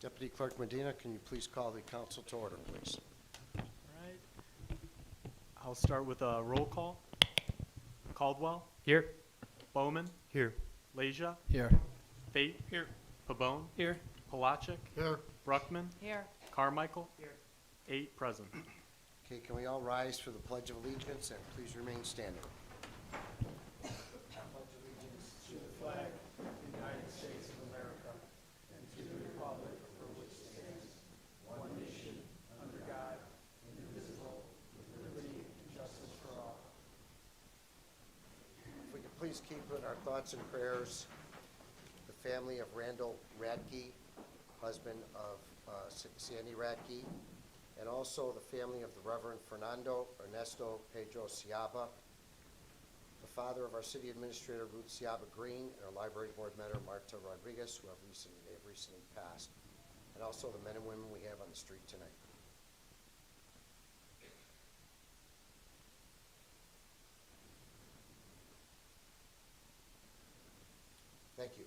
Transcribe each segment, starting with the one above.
Deputy Clerk Medina, can you please call the council to order, please? All right. I'll start with a roll call. Caldwell. Here. Bowman. Here. Leja. Here. Fate. Here. Pabon. Here. Palachik. Here. Bruckman. Here. Carmichael. Here. 8 present. Okay, can we all rise for the Pledge of Allegiance and please remain standing? If we could please keep in our thoughts and prayers the family of Randall Radke, husband of Sandy Radke, and also the family of the Reverend Fernando Ernesto Pedro Ciaba, the father of our city administrator Ruth Ciaba Green, and our library board member Marta Rodriguez, who have recently passed, and also the men and women we have on the street tonight. Thank you.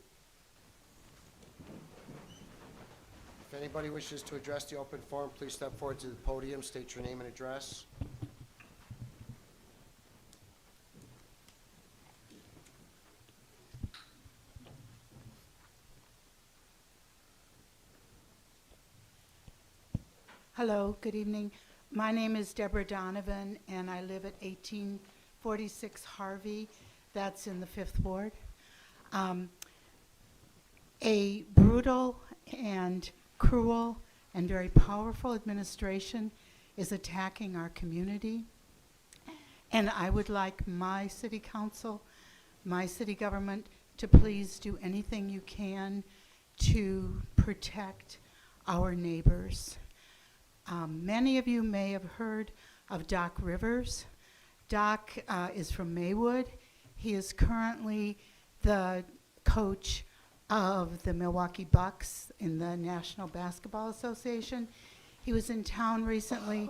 If anybody wishes to address the open forum, please step forward to the podium, state your name and address. Hello, good evening. My name is Deborah Donovan, and I live at 1846 Harvey. That's in the 5th Ward. A brutal and cruel and very powerful administration is attacking our community. And I would like my city council, my city government, to please do anything you can to protect our neighbors. Many of you may have heard of Doc Rivers. Doc is from Maywood. He is currently the coach of the Milwaukee Bucks in the National Basketball Association. He was in town recently,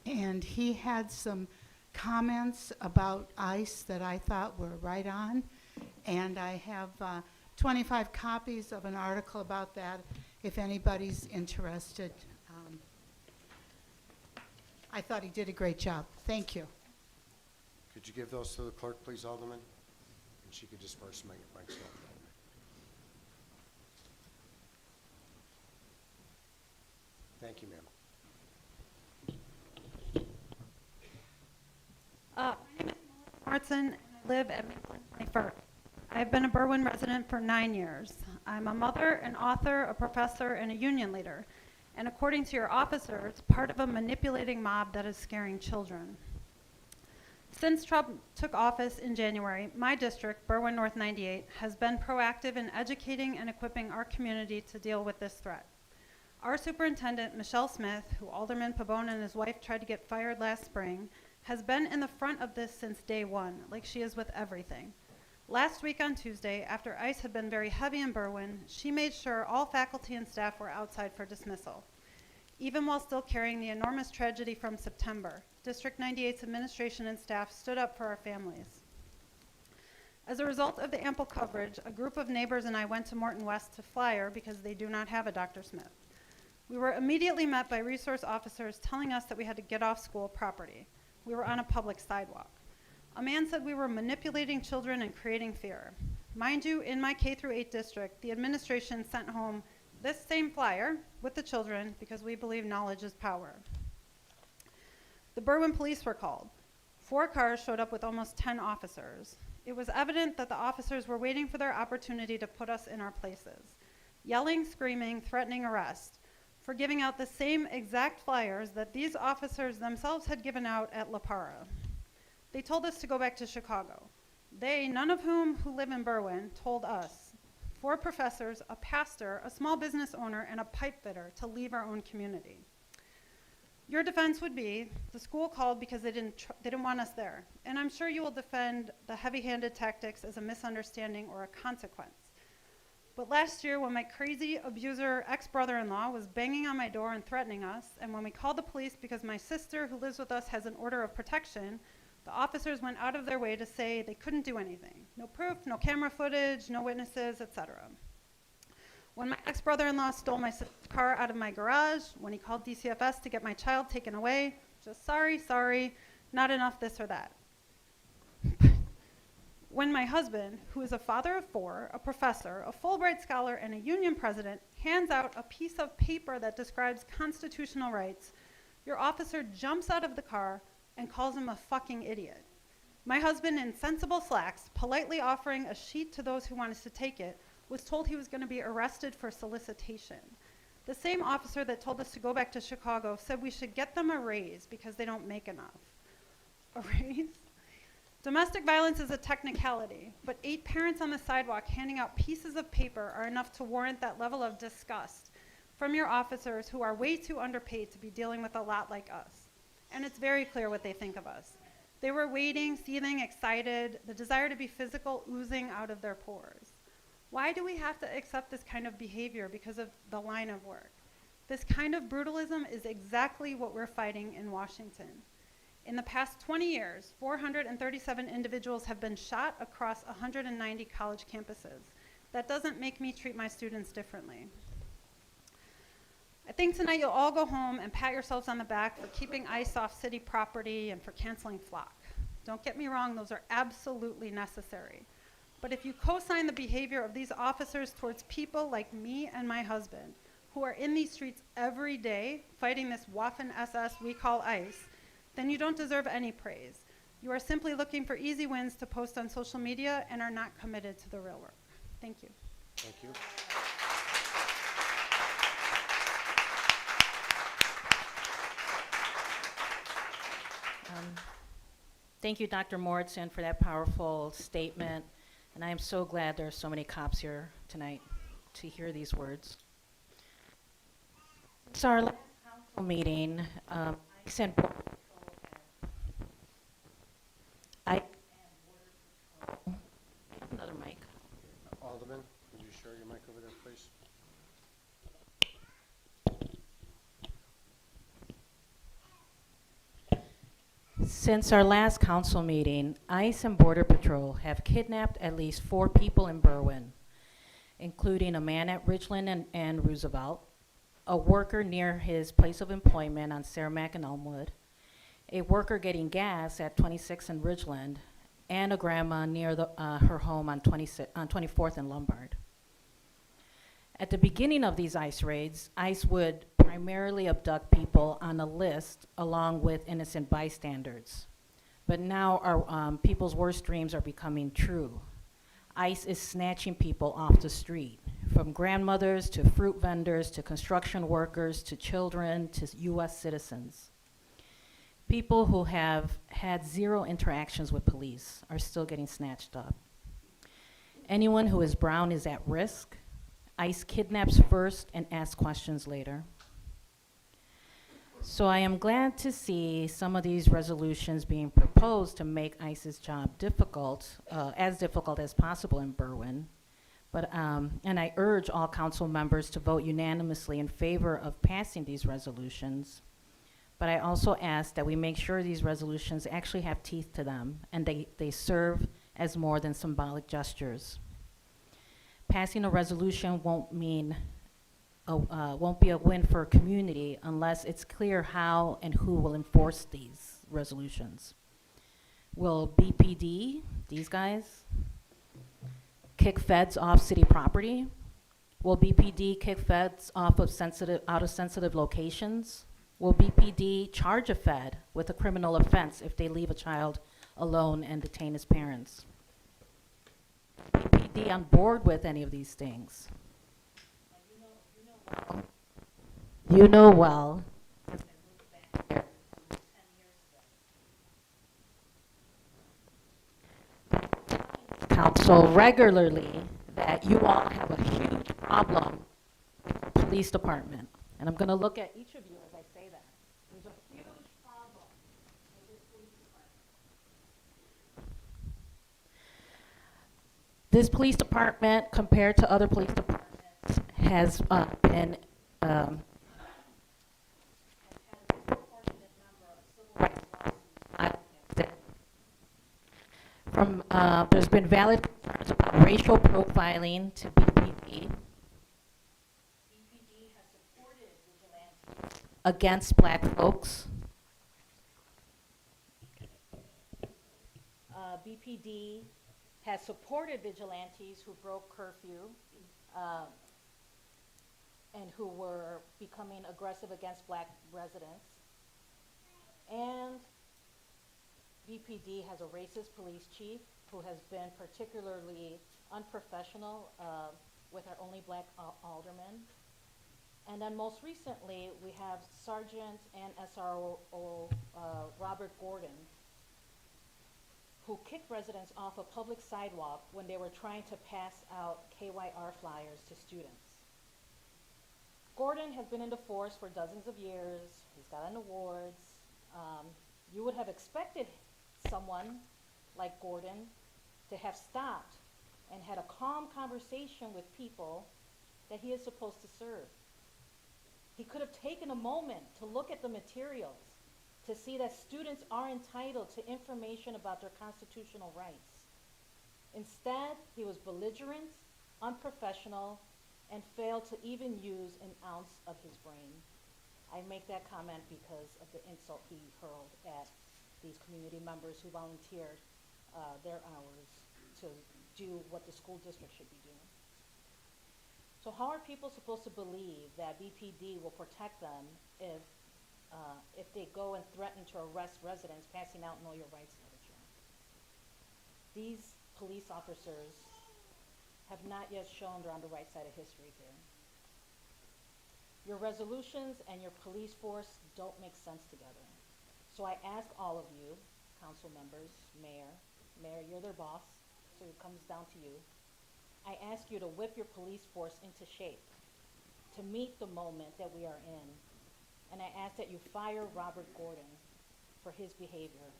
and he had some comments about ICE that I thought were right on, and I have 25 copies of an article about that if anybody's interested. I thought he did a great job. Thank you. Could you give those to the clerk, please, Alderman? And she could disperse myself. Thank you, ma'am. My name is Martson, and I live at Maple 21st. I've been a Berwyn resident for 9 years. I'm a mother, an author, a professor, and a union leader. And according to your officers, part of a manipulating mob that is scaring children. Since Trump took office in January, my district, Berwyn North 98, has been proactive in educating and equipping our community to deal with this threat. Our superintendent, Michelle Smith, who Alderman Pabon and his wife tried to get fired last spring, has been in the front of this since day one, like she is with everything. Last week on Tuesday, after ICE had been very heavy in Berwyn, she made sure all faculty and staff were outside for dismissal. Even while still carrying the enormous tragedy from September, District 98's administration and staff stood up for our families. As a result of the ample coverage, a group of neighbors and I went to Morton West to flyer because they do not have a Dr. Smith. We were immediately met by resource officers telling us that we had to get off school property. We were on a public sidewalk. A man said we were manipulating children and creating fear. Mind you, in my K-8 district, the administration sent home this same flyer with the children because we believe knowledge is power. The Berwyn police were called. 4 cars showed up with almost 10 officers. It was evident that the officers were waiting for their opportunity to put us in our places, yelling, screaming, threatening arrest, for giving out the same exact flyers that these officers themselves had given out at La Parra. They told us to go back to Chicago. They, none of whom who live in Berwyn, told us, 4 professors, a pastor, a small business owner, and a pipe fitter to leave our own community. Your defense would be, the school called because they didn't want us there. And I'm sure you will defend the heavy-handed tactics as a misunderstanding or a consequence. But last year, when my crazy abuser ex-brother-in-law was banging on my door and threatening us, and when we called the police because my sister who lives with us has an order of protection, the officers went out of their way to say they couldn't do anything. No proof, no camera footage, no witnesses, etc. When my ex-brother-in-law stole my car out of my garage, when he called DCFS to get my child taken away, just sorry, not enough this or that. When my husband, who is a father of 4, a professor, a Fulbright scholar, and a union president, hands out a piece of paper that describes constitutional rights, your officer jumps out of the car and calls him a fucking idiot. My husband, in sensible slacks, politely offering a sheet to those who wanted to take it, was told he was going to be arrested for solicitation. The same officer that told us to go back to Chicago said we should get them a raise because they don't make enough. A raise? Domestic violence is a technicality, but 8 parents on the sidewalk handing out pieces of paper are enough to warrant that level of disgust from your officers who are way too underpaid to be dealing with a lot like us. And it's very clear what they think of us. They were waiting, seething, excited, the desire to be physical oozing out of their pores. Why do we have to accept this kind of behavior because of the line of work? This kind of brutalism is exactly what we're fighting in Washington. In the past 20 years, 437 individuals have been shot across 190 college campuses. That doesn't make me treat my students differently. I think tonight you'll all go home and pat yourselves on the back for keeping ICE off city property and for canceling flock. Don't get me wrong, those are absolutely necessary. But if you co-sign the behavior of these officers towards people like me and my husband, who are in these streets every day fighting this Waffen-SS we call ICE, then you don't deserve any praise. You are simply looking for easy wins to post on social media and are not committed to the real work. Thank you. Thank you. Thank you, Dr. Moritzen, for that powerful statement. And I am so glad there are so many cops here tonight to hear these words. It's our last council meeting. I sent another mic. Alderman, would you share your mic over there, please? Since our last council meeting, ICE and Border Patrol have kidnapped at least 4 people in Berwyn, including a man at Ridgeland and Roosevelt, a worker near his place of employment on Saramac and Elmwood, a worker getting gas at 26th and Ridgeland, and a grandma near her home on 24th and Lombard. At the beginning of these ICE raids, ICE would primarily abduct people on a list along with innocent bystanders. But now our people's worst dreams are becoming true. ICE is snatching people off the street, from grandmothers to fruit vendors to construction workers to children to US citizens. People who have had 0 interactions with police are still getting snatched up. Anyone who is brown is at risk. ICE kidnaps first and asks questions later. So I am glad to see some of these resolutions being proposed to make ICE's job difficult, as difficult as possible in Berwyn. But, and I urge all council members to vote unanimously in favor of passing these resolutions. But I also ask that we make sure these resolutions actually have teeth to them and they serve as more than symbolic gestures. Passing a resolution won't be a win for a community unless it's clear how and who will enforce these resolutions. Will BPD, these guys, kick feds off city property? Will BPD kick feds off of out of sensitive locations? Will BPD charge a fed with a criminal offense if they leave a child alone and detain his parents? Is BPD on board with any of these things? You know well. Council regularly that you all have a huge problem with the police department. And I'm going to look at each of you as I say that. There's a huge problem with this police department. This police department, compared to other police departments, has been has had a disproportionate number of civil rights lawsuits. There's been valid concerns about racial profiling to BPD. against black folks. BPD has supported vigilantes who broke curfew and who were becoming aggressive against black residents. And BPD has a racist police chief who has been particularly unprofessional with our only black alderman. And then most recently, we have Sergeant and SRO Robert Gordon, who kicked residents off a public sidewalk when they were trying to pass out KYR flyers to students. Gordon has been in the force for dozens of years. He's gotten awards. You would have expected someone like Gordon to have stopped and had a calm conversation with people that he is supposed to serve. He could have taken a moment to look at the materials to see that students are entitled to information about their constitutional rights. Instead, he was belligerent, unprofessional, and failed to even use an ounce of his brain. I make that comment because of the insult he hurled at these community members who volunteered their hours to do what the school district should be doing. So how are people supposed to believe that BPD will protect them if they go and threaten to arrest residents passing out Know Your Rights literature? These police officers have not yet shown they're on the right side of history here. Your resolutions and your police force don't make sense together. So I ask all of you, council members, mayor, you're their boss, so it comes down to you. I ask you to whip your police force into shape to meet the moment that we are in. And I ask that you fire Robert Gordon for his behavior.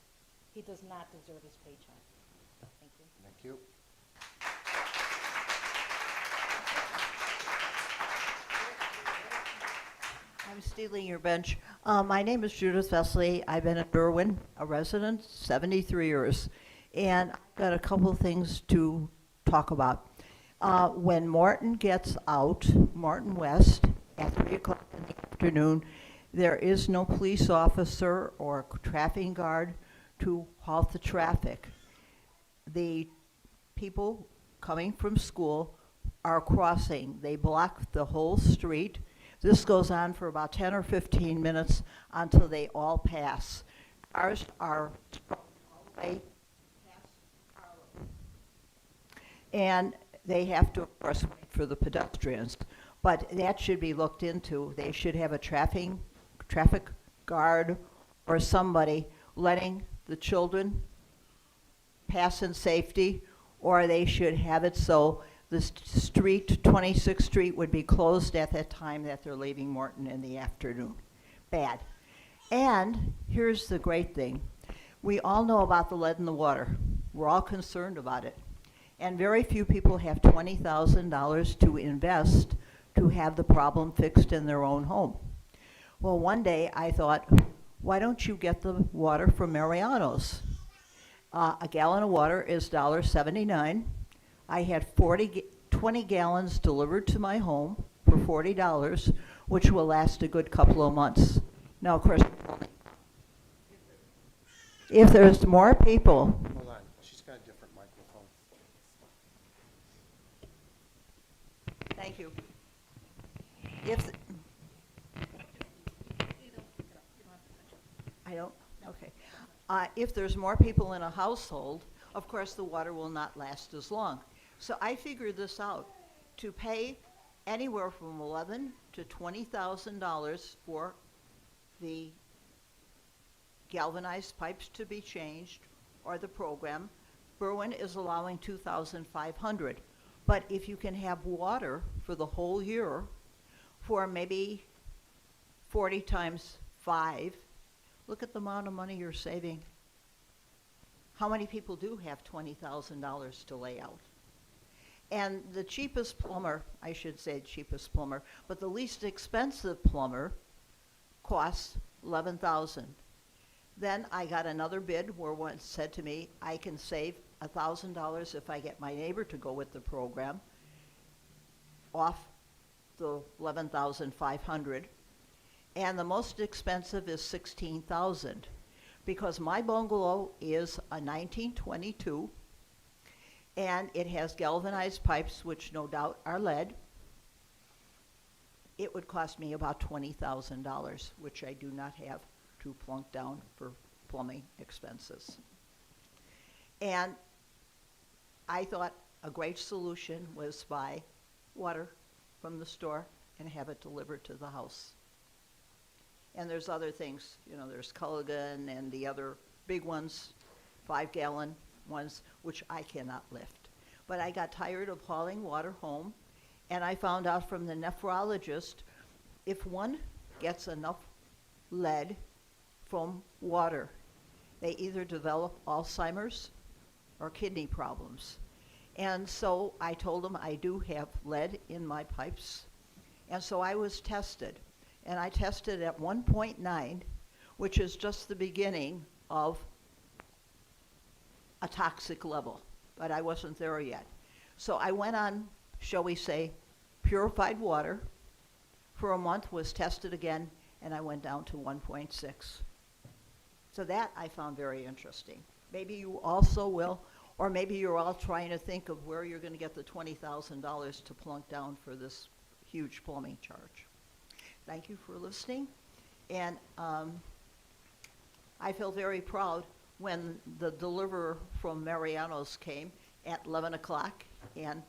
He does not deserve his paycheck. Thank you. Thank you. I'm stealing your bench. My name is Judith Vesley. I've been in Berwyn, a resident, 73 years. And I've got a couple of things to talk about. When Morton gets out, Morton West, at 3 o'clock in the afternoon, there is no police officer or traffic guard to halt the traffic. The people coming from school are crossing. They block the whole street. This goes on for about 10 or 15 minutes until they all pass. Cars are all the way past Harlem. And they have to, of course, wait for the pedestrians. But that should be looked into. They should have a traffic guard or somebody letting the children pass in safety, or they should have it so the street, 26th Street, would be closed at that time that they're leaving Morton in the afternoon. Bad. And here's the great thing. We all know about the lead in the water. We're all concerned about it. And very few people have $20,000 to invest to have the problem fixed in their own home. Well, one day I thought, why don't you get the water from Mariano's? A gallon of water is $1.79. I had 20 gallons delivered to my home for $40, which will last a good couple of months. Now, of course, if there's more people, Hold on, she's got a different microphone. thank you. If I don't, okay. If there's more people in a household, of course, the water will not last as long. So I figured this out. To pay anywhere from $11,000 to $20,000 for the galvanized pipes to be changed or the program, Berwyn is allowing $2,500. But if you can have water for the whole year for maybe 40 times 5, look at the amount of money you're saving. How many people do have $20,000 to lay out? And the cheapest plumber, I should say cheapest plumber, but the least expensive plumber costs $11,000. Then I got another bid where one said to me, I can save $1,000 if I get my neighbor to go with the program off the $11,500. And the most expensive is $16,000 because my bungalow is a 1922 and it has galvanized pipes, which no doubt are lead. It would cost me about $20,000, which I do not have to plunk down for plumbing expenses. And I thought a great solution was buy water from the store and have it delivered to the house. And there's other things, you know, there's Culligan and the other big ones, 5-gallon ones, which I cannot lift. But I got tired of hauling water home, and I found out from the nephrologist, if one gets enough lead from water, they either develop Alzheimer's or kidney problems. And so I told them I do have lead in my pipes. And so I was tested. And I tested at 1.9, which is just the beginning of a toxic level. But I wasn't there yet. So I went on, shall we say, purified water. For a month, was tested again, and I went down to 1.6. So that I found very interesting. Maybe you also will, or maybe you're all trying to think of where you're going to get the $20,000 to plunk down for this huge plumbing charge. Thank you for listening. And I feel very proud when the deliverer from Mariano's came at 11 o'clock, and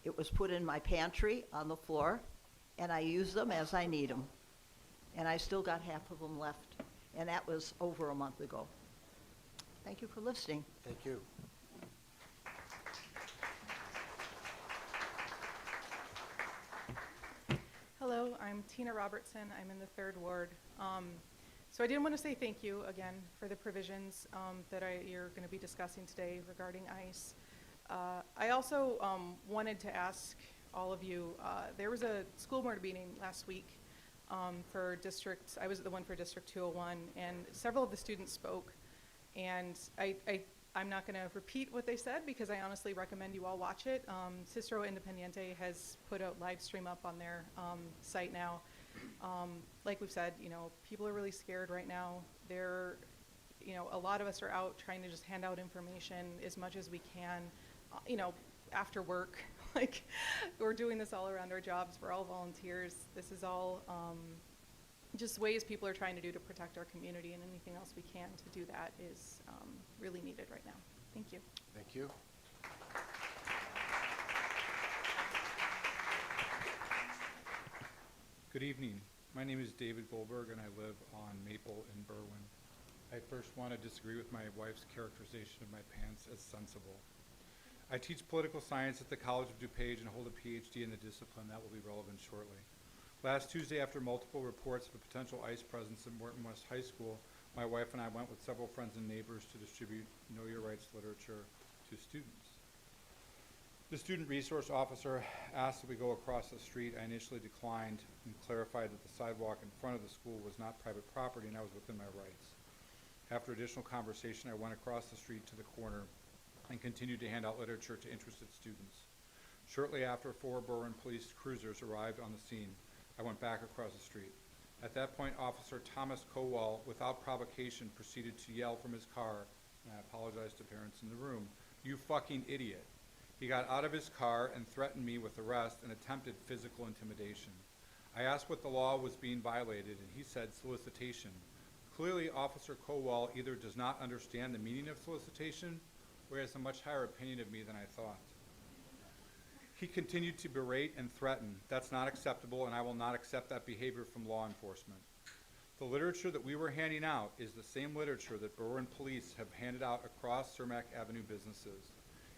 it was put in my pantry on the floor, and I use them as I need them. And I still got half of them left, and that was over a month ago. Thank you for listening. Thank you. Hello, I'm Tina Robertson. I'm in the 3rd Ward. So I did want to say thank you again for the provisions that you're going to be discussing today regarding ICE. I also wanted to ask all of you, there was a school board meeting last week for districts. I was the one for District 201, and several of the students spoke. And I'm not going to repeat what they said because I honestly recommend you all watch it. Cicero Independiente has put a live stream up on their site now. Like we've said, you know, people are really scared right now. They're, you know, a lot of us are out trying to just hand out information as much as we can, you know, after work. Like, we're doing this all around our jobs. We're all volunteers. This is all just ways people are trying to do to protect our community, and anything else we can to do that is really needed right now. Thank you. Thank you. Good evening. My name is David Goldberg, and I live on Maple in Berwyn. I first want to disagree with my wife's characterization of my pants as sensible. I teach political science at the College of DuPage and hold a PhD in the discipline that will be relevant shortly. Last Tuesday, after multiple reports of a potential ICE presence at Morton West High School, my wife and I went with several friends and neighbors to distribute Know Your Rights literature to students. The student resource officer asked that we go across the street. I initially declined and clarified that the sidewalk in front of the school was not private property and I was within my rights. After additional conversation, I went across the street to the corner and continued to hand out literature to interested students. Shortly after, 4 Berwyn police cruisers arrived on the scene. I went back across the street. At that point, Officer Thomas Kowal, without provocation, proceeded to yell from his car, and I apologize to parents in the room, "You fucking idiot." He got out of his car and threatened me with arrest and attempted physical intimidation. I asked what the law was being violated, and he said solicitation. Clearly, Officer Kowal either does not understand the meaning of solicitation or has a much higher opinion of me than I thought. He continued to berate and threaten. That's not acceptable, and I will not accept that behavior from law enforcement. The literature that we were handing out is the same literature that Berwyn police have handed out across Cermak Avenue businesses.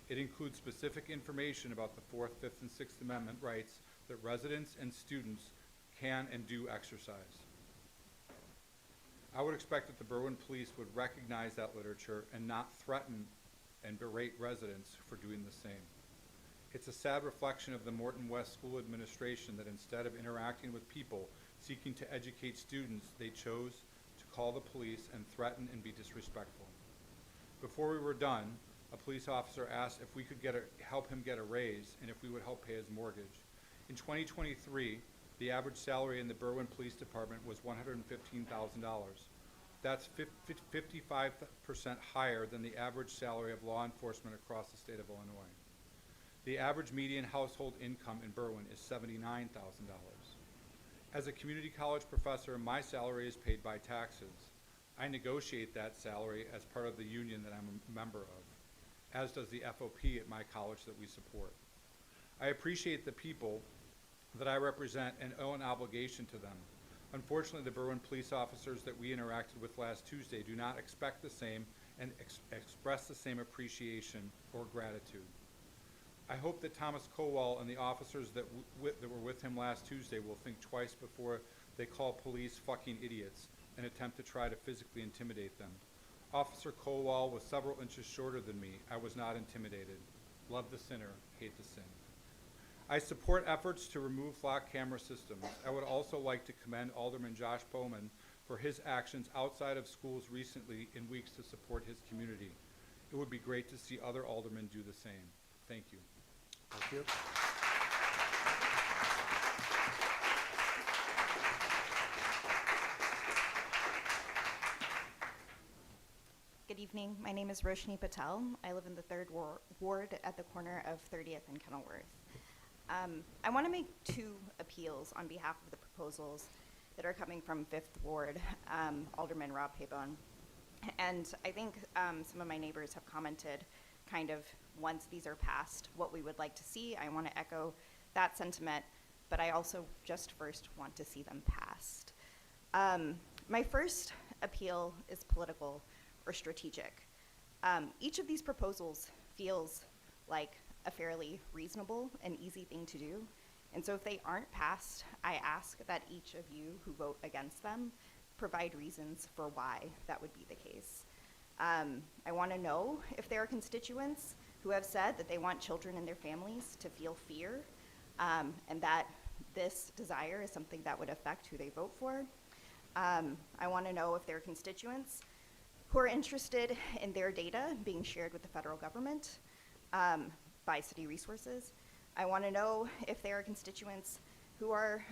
It includes specific information about the 4th, 5th, and 6th Amendment rights that residents and students can and do exercise. I would expect that the Berwyn police would recognize that literature and not threaten and berate residents for doing the same. It's a sad reflection of the Morton West School administration that instead of interacting with people seeking to educate students, they chose to call the police and threaten and be disrespectful. Before we were done, a police officer asked if we could help him get a raise and if we would help pay his mortgage. In 2023, The average salary in the Berwyn Police Department was $115,000. That's 55% higher than the average salary of law enforcement across the state of Illinois. The average median household income in Berwyn is $79,000. As a community college professor, my salary is paid by taxes. I negotiate that salary as part of the union that I'm a member of, as does the FOP at my college that we support. I appreciate the people that I represent and owe an obligation to them. Unfortunately, the Berwyn police officers that we interacted with last Tuesday do not expect the same and express the same appreciation or gratitude. I hope that Thomas Kowal and the officers that were with him last Tuesday will think twice before they call police fucking idiots and attempt to try to physically intimidate them. Officer Kowal was several inches shorter than me. I was not intimidated. Love the sinner, hate the sin. I support efforts to remove lock camera systems. I would also like to commend Alderman Josh Bowman for his actions outside of schools recently in weeks to support his community. It would be great to see other aldermen do the same. Thank you. Thank you. Good evening. My name is Roshni Patel. I live in the 3rd Ward at the corner of 30th and Kenilworth. I want to make 2 appeals on behalf of the proposals that are coming from 5th Ward, Alderman Rob Pabon. And I think some of my neighbors have commented kind of once these are passed, what we would like to see. I want to echo that sentiment, but I also just first want to see them passed. My first appeal is political or strategic. Each of these proposals feels like a fairly reasonable and easy thing to do. And so if they aren't passed, I ask that each of you who vote against them provide reasons for why that would be the case. I want to know if there are constituents who have said that they want children and their families to feel fear, and that this desire is something that would affect who they vote for. I want to know if there are constituents who are interested in their data being shared with the federal government by city resources. I want to know if there are constituents who are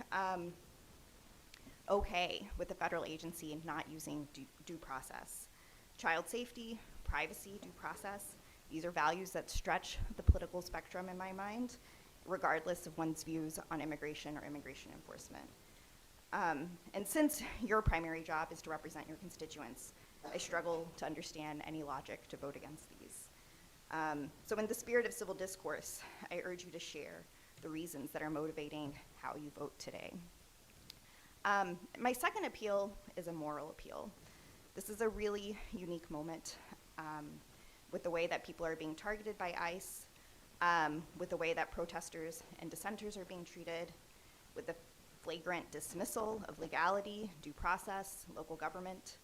okay with the federal agency not using due process. Child safety, privacy, due process, these are values that stretch the political spectrum in my mind, regardless of one's views on immigration or immigration enforcement. And since your primary job is to represent your constituents, I struggle to understand any logic to vote against these. So in the spirit of civil discourse, I urge you to share the reasons that are motivating how you vote today. My second appeal is a moral appeal. This is a really unique moment with the way that people are being targeted by ICE, with the way that protesters and dissenters are being treated, with the flagrant dismissal of legality, due process, local government.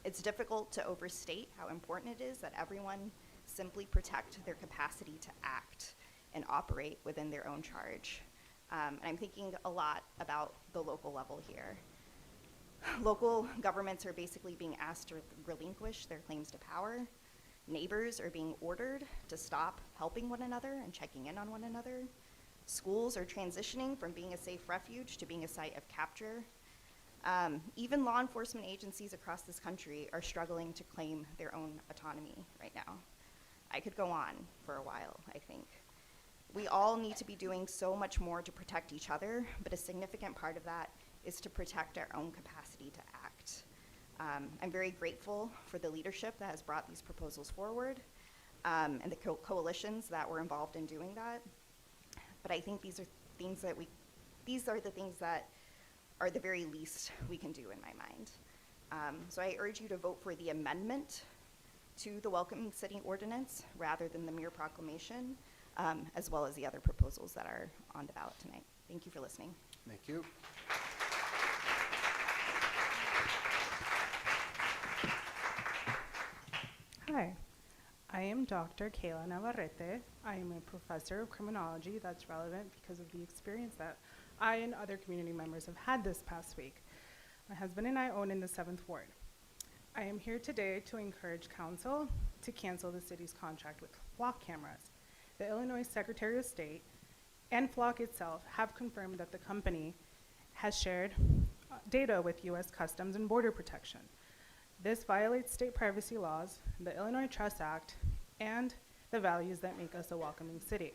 It's difficult to overstate how important it is that everyone simply protect their capacity to act and operate within their own charge. And I'm thinking a lot about the local level here. Local governments are basically being asked to relinquish their claims to power. Neighbors are being ordered to stop helping one another and checking in on one another. Schools are transitioning from being a safe refuge to being a site of capture. Even law enforcement agencies across this country are struggling to claim their own autonomy right now. I could go on for a while, I think. We all need to be doing so much more to protect each other, but a significant part of that is to protect our own capacity to act. I'm very grateful for the leadership that has brought these proposals forward, and the coalitions that were involved in doing that. But I think these are the things that are the very least we can do in my mind. So I urge you to vote for the amendment to the Welcoming City Ordinance rather than the mere proclamation, as well as the other proposals that are on the ballot tonight. Thank you for listening. Thank you. Hi, I am Dr. Kayla Navarrete. I am a professor of criminology that's relevant because of the experience that I and other community members have had this past week. My husband and I own in the 7th Ward. I am here today to encourage council to cancel the city's contract with lock cameras. The Illinois Secretary of State and Flock itself have confirmed that the company has shared data with U.S. Customs and Border Protection. This violates state privacy laws, the Illinois Trust Act, and the values that make us a welcoming city.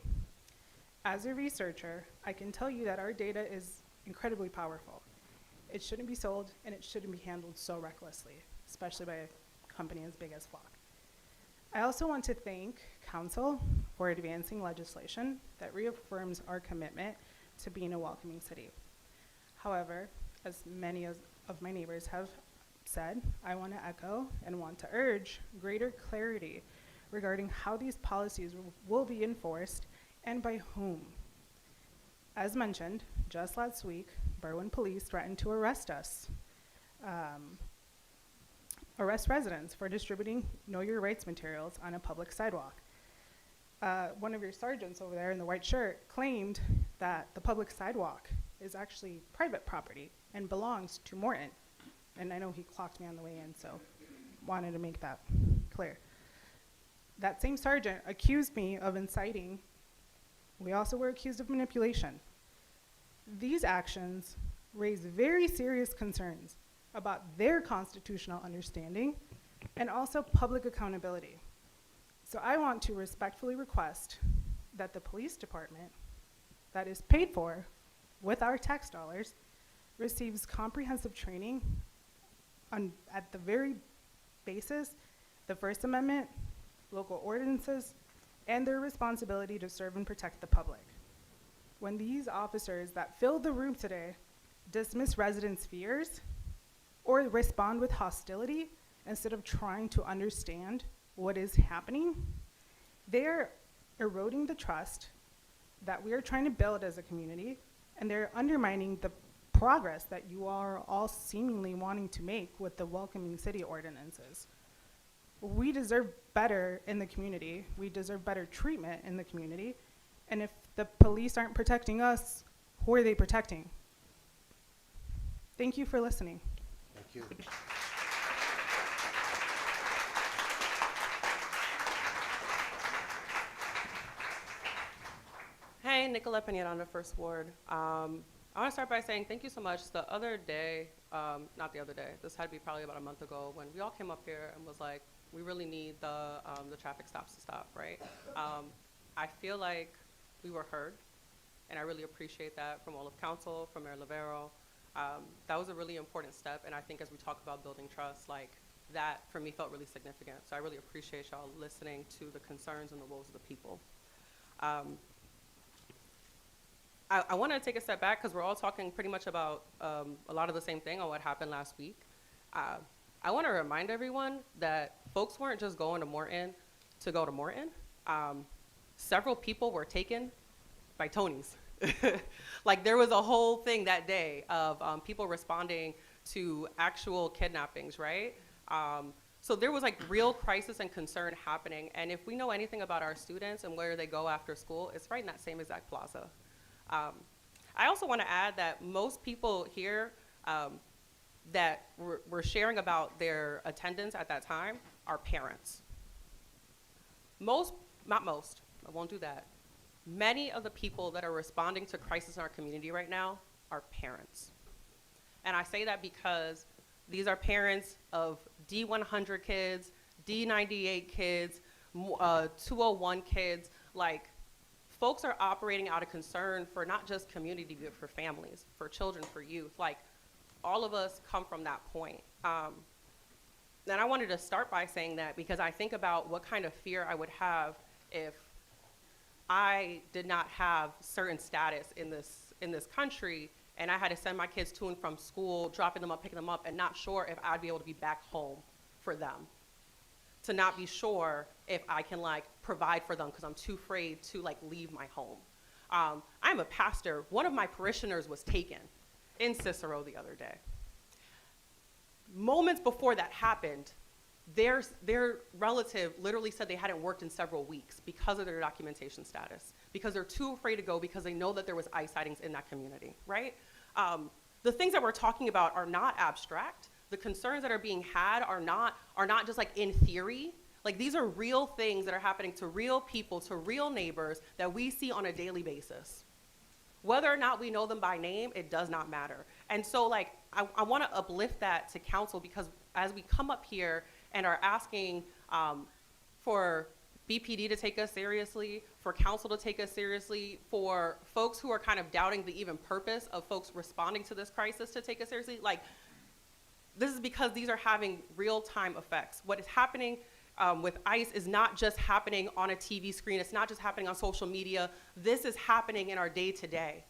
As a researcher, I can tell you that our data is incredibly powerful. It shouldn't be sold, and it shouldn't be handled so recklessly, especially by a company as big as Flock. I also want to thank Council for advancing legislation that reaffirms our commitment to being a welcoming city. However, as many of my neighbors have said, I want to echo and want to urge greater clarity regarding how these policies will be enforced and by whom. As mentioned, just last week, Berwyn police threatened to arrest us, arrest residents for distributing Know Your Rights materials on a public sidewalk. One of your sergeants over there in the white shirt claimed that the public sidewalk is actually private property and belongs to Morton. And I know he clocked me on the way in, so wanted to make that clear. That same sergeant accused me of inciting. We also were accused of manipulation. These actions raise very serious concerns about their constitutional understanding and also public accountability. So I want to respectfully request that the police department that is paid for with our tax dollars receives comprehensive training on, at the very basis, the First Amendment, local ordinances, and their responsibility to serve and protect the public. When these officers that filled the room today dismiss residents' fears or respond with hostility instead of trying to understand what is happening, they're eroding the trust that we are trying to build as a community, and they're undermining the progress that you are all seemingly wanting to make with the welcoming city ordinances. We deserve better in the community. We deserve better treatment in the community. And if the police aren't protecting us, who are they protecting? Thank you for listening. Thank you. Hey, Nicolette Pineda on the First Ward. I want to start by saying thank you so much. The other day, not the other day, this had to be probably about a month ago, when we all came up here and was like, we really need the traffic stops to stop, right? I feel like we were heard, and I really appreciate that from all of council, from Mayor Lavero. That was a really important step, and I think as we talk about building trust, like that for me felt really significant. So I really appreciate y'all listening to the concerns and the woes of the people. I want to take a step back because we're all talking pretty much about a lot of the same thing on what happened last week. I want to remind everyone that folks weren't just going to Morton to go to Morton. Several people were taken by Tonys. Like there was a whole thing that day of people responding to actual kidnappings, right? So there was like real crisis and concern happening. And if we know anything about our students and where they go after school, it's right in that same exact plaza. I also want to add that most people here that were sharing about their attendance at that time are parents. Most, not most, I won't do that. Many of the people that are responding to crisis in our community right now are parents. And I say that because these are parents of D100 kids, D98 kids, 201 kids. Like, folks are operating out of concern for not just community, but for families, for children, for youth. Like, all of us come from that point. And I wanted to start by saying that because I think about what kind of fear I would have if I did not have certain status in this country, and I had to send my kids to and from school, dropping them up, picking them up, and not sure if I'd be able to be back home for them. To not be sure if I can like provide for them because I'm too afraid to like leave my home. I'm a pastor. One of my parishioners was taken in Cicero the other day. Moments before that happened, their relative literally said they hadn't worked in several weeks because of their documentation status, because they're too afraid to go because they know that there was ICE sightings in that community, right? The things that we're talking about are not abstract. The concerns that are being had are not just like in theory. Like these are real things that are happening to real people, to real neighbors that we see on a daily basis. Whether or not we know them by name, it does not matter. And so like, I want to uplift that to council, because as we come up here and are asking for BPD to take us seriously, for council to take us seriously, for folks who are kind of doubting the even purpose of folks responding to this crisis to take us seriously, like, this is because these are having real-time effects. What is happening with ICE is not just happening on a TV screen. It's not just happening on social media. This is happening in our day-to-day.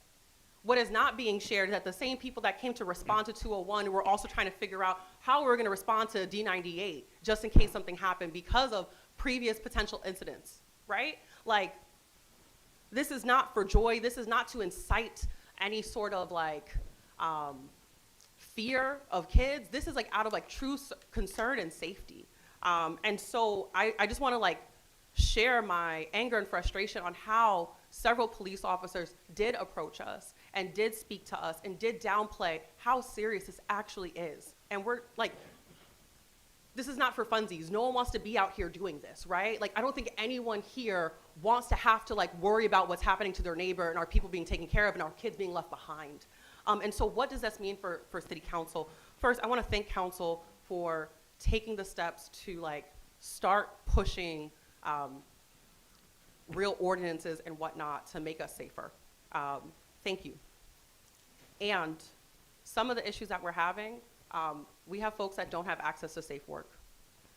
What is not being shared is that the same people that came to respond to 201 were also trying to figure out how we're going to respond to D98 just in case something happened because of previous potential incidents, right? Like, this is not for joy. This is not to incite any sort of like fear of kids. This is like out of like true concern and safety. And so I just want to like share my anger and frustration on how several police officers did approach us and did speak to us and did downplay how serious this actually is. And we're like, this is not for funsies. No one wants to be out here doing this, right? Like, I don't think anyone here wants to have to like worry about what's happening to their neighbor and our people being taken care of and our kids being left behind. And so what does this mean for City Council? First, I want to thank Council for taking the steps to like start pushing real ordinances and whatnot to make us safer. Thank you. And some of the issues that we're having, we have folks that don't have access to safe work.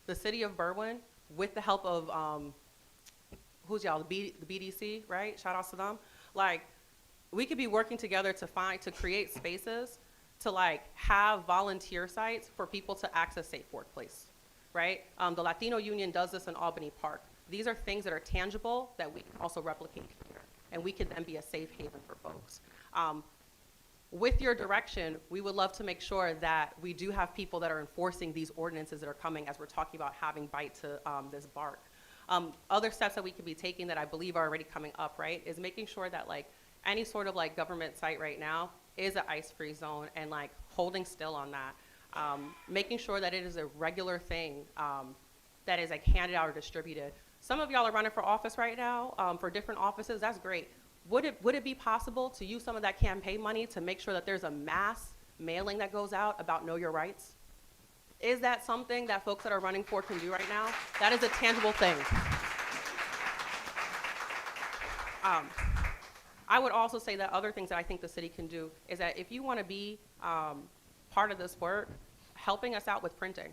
The city of Berwyn, with the help of, who's y'all, the BDC, right? Shout outs to them. Like, we could be working together to create spaces to like have volunteer sites for people to access safe workplace, right? The Latino Union does this in Albany Park. These are things that are tangible that we can also replicate here, and we could then be a safe haven for folks. With your direction, we would love to make sure that we do have people that are enforcing these ordinances that are coming as we're talking about having bite to this bark. Other steps that we could be taking that I believe are already coming up, right, is making sure that like any sort of like government site right now is an ICE-free zone and like holding still on that. Making sure that it is a regular thing that is like handed out or distributed. Some of y'all are running for office right now, for different offices, that's great. Would it be possible to use some of that campaign money to make sure that there's a mass mailing that goes out about Know Your Rights? Is that something that folks that are running for can do right now? That is a tangible thing. I would also say that other things that I think the city can do is that if you want to be part of this work, helping us out with printing.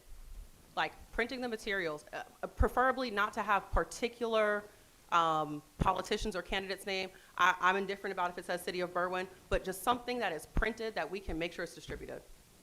Like printing the materials, preferably not to have particular politicians or candidates' name. I'm indifferent about if it says City of Berwyn, but just something that is printed that we can make sure it's distributed,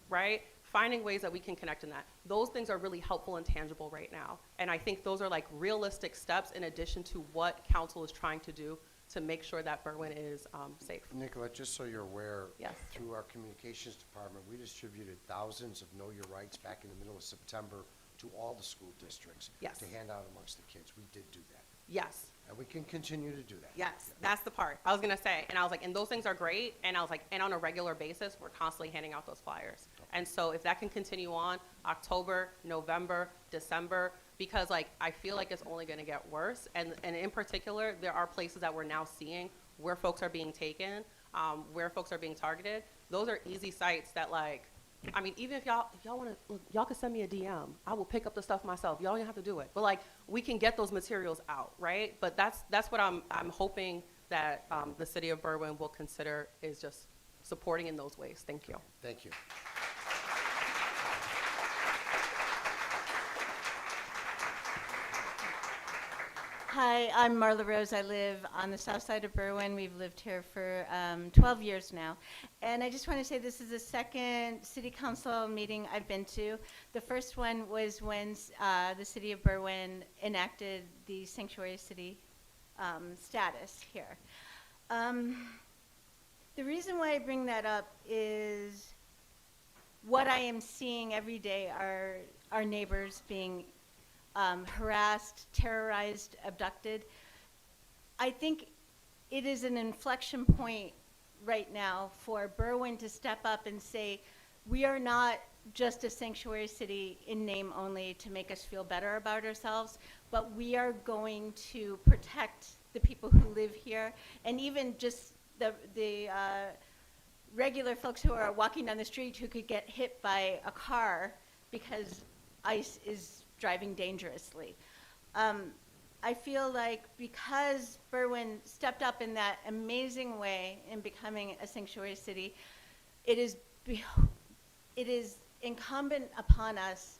right? Finding ways that we can connect in that. Those things are really helpful and tangible right now. And I think those are like realistic steps in addition to what council is trying to do to make sure that Berwyn is safe. Nicolette, just so you're aware, Yes. through our communications department, we distributed thousands of Know Your Rights back in the middle of September to all the school districts Yes. to hand out amongst the kids. We did do that. Yes. And we can continue to do that. Yes, that's the part I was gonna say. And I was like, and those things are great. And I was like, and on a regular basis, we're constantly handing out those flyers. And so if that can continue on October, November, December, because like, I feel like it's only gonna get worse. And in particular, there are places that we're now seeing where folks are being taken, where folks are being targeted. Those are easy sites that like, I mean, even if y'all wanna, look, y'all can send me a DM. I will pick up the stuff myself. Y'all don't even have to do it. But like, we can get those materials out, right? But that's what I'm hoping that the city of Berwyn will consider is just supporting in those ways. Thank you. Thank you. Hi, I'm Marla Rose. I live on the south side of Berwyn. We've lived here for 12 years now. And I just want to say this is the second city council meeting I've been to. The first one was when the city of Berwyn enacted the sanctuary city status here. The reason why I bring that up is what I am seeing every day are our neighbors being harassed, terrorized, abducted. I think it is an inflection point right now for Berwyn to step up and say, we are not just a sanctuary city in name only to make us feel better about ourselves, but we are going to protect the people who live here and even just the regular folks who are walking down the street who could get hit by a car because ICE is driving dangerously. I feel like because Berwyn stepped up in that amazing way in becoming a sanctuary city, it is incumbent upon us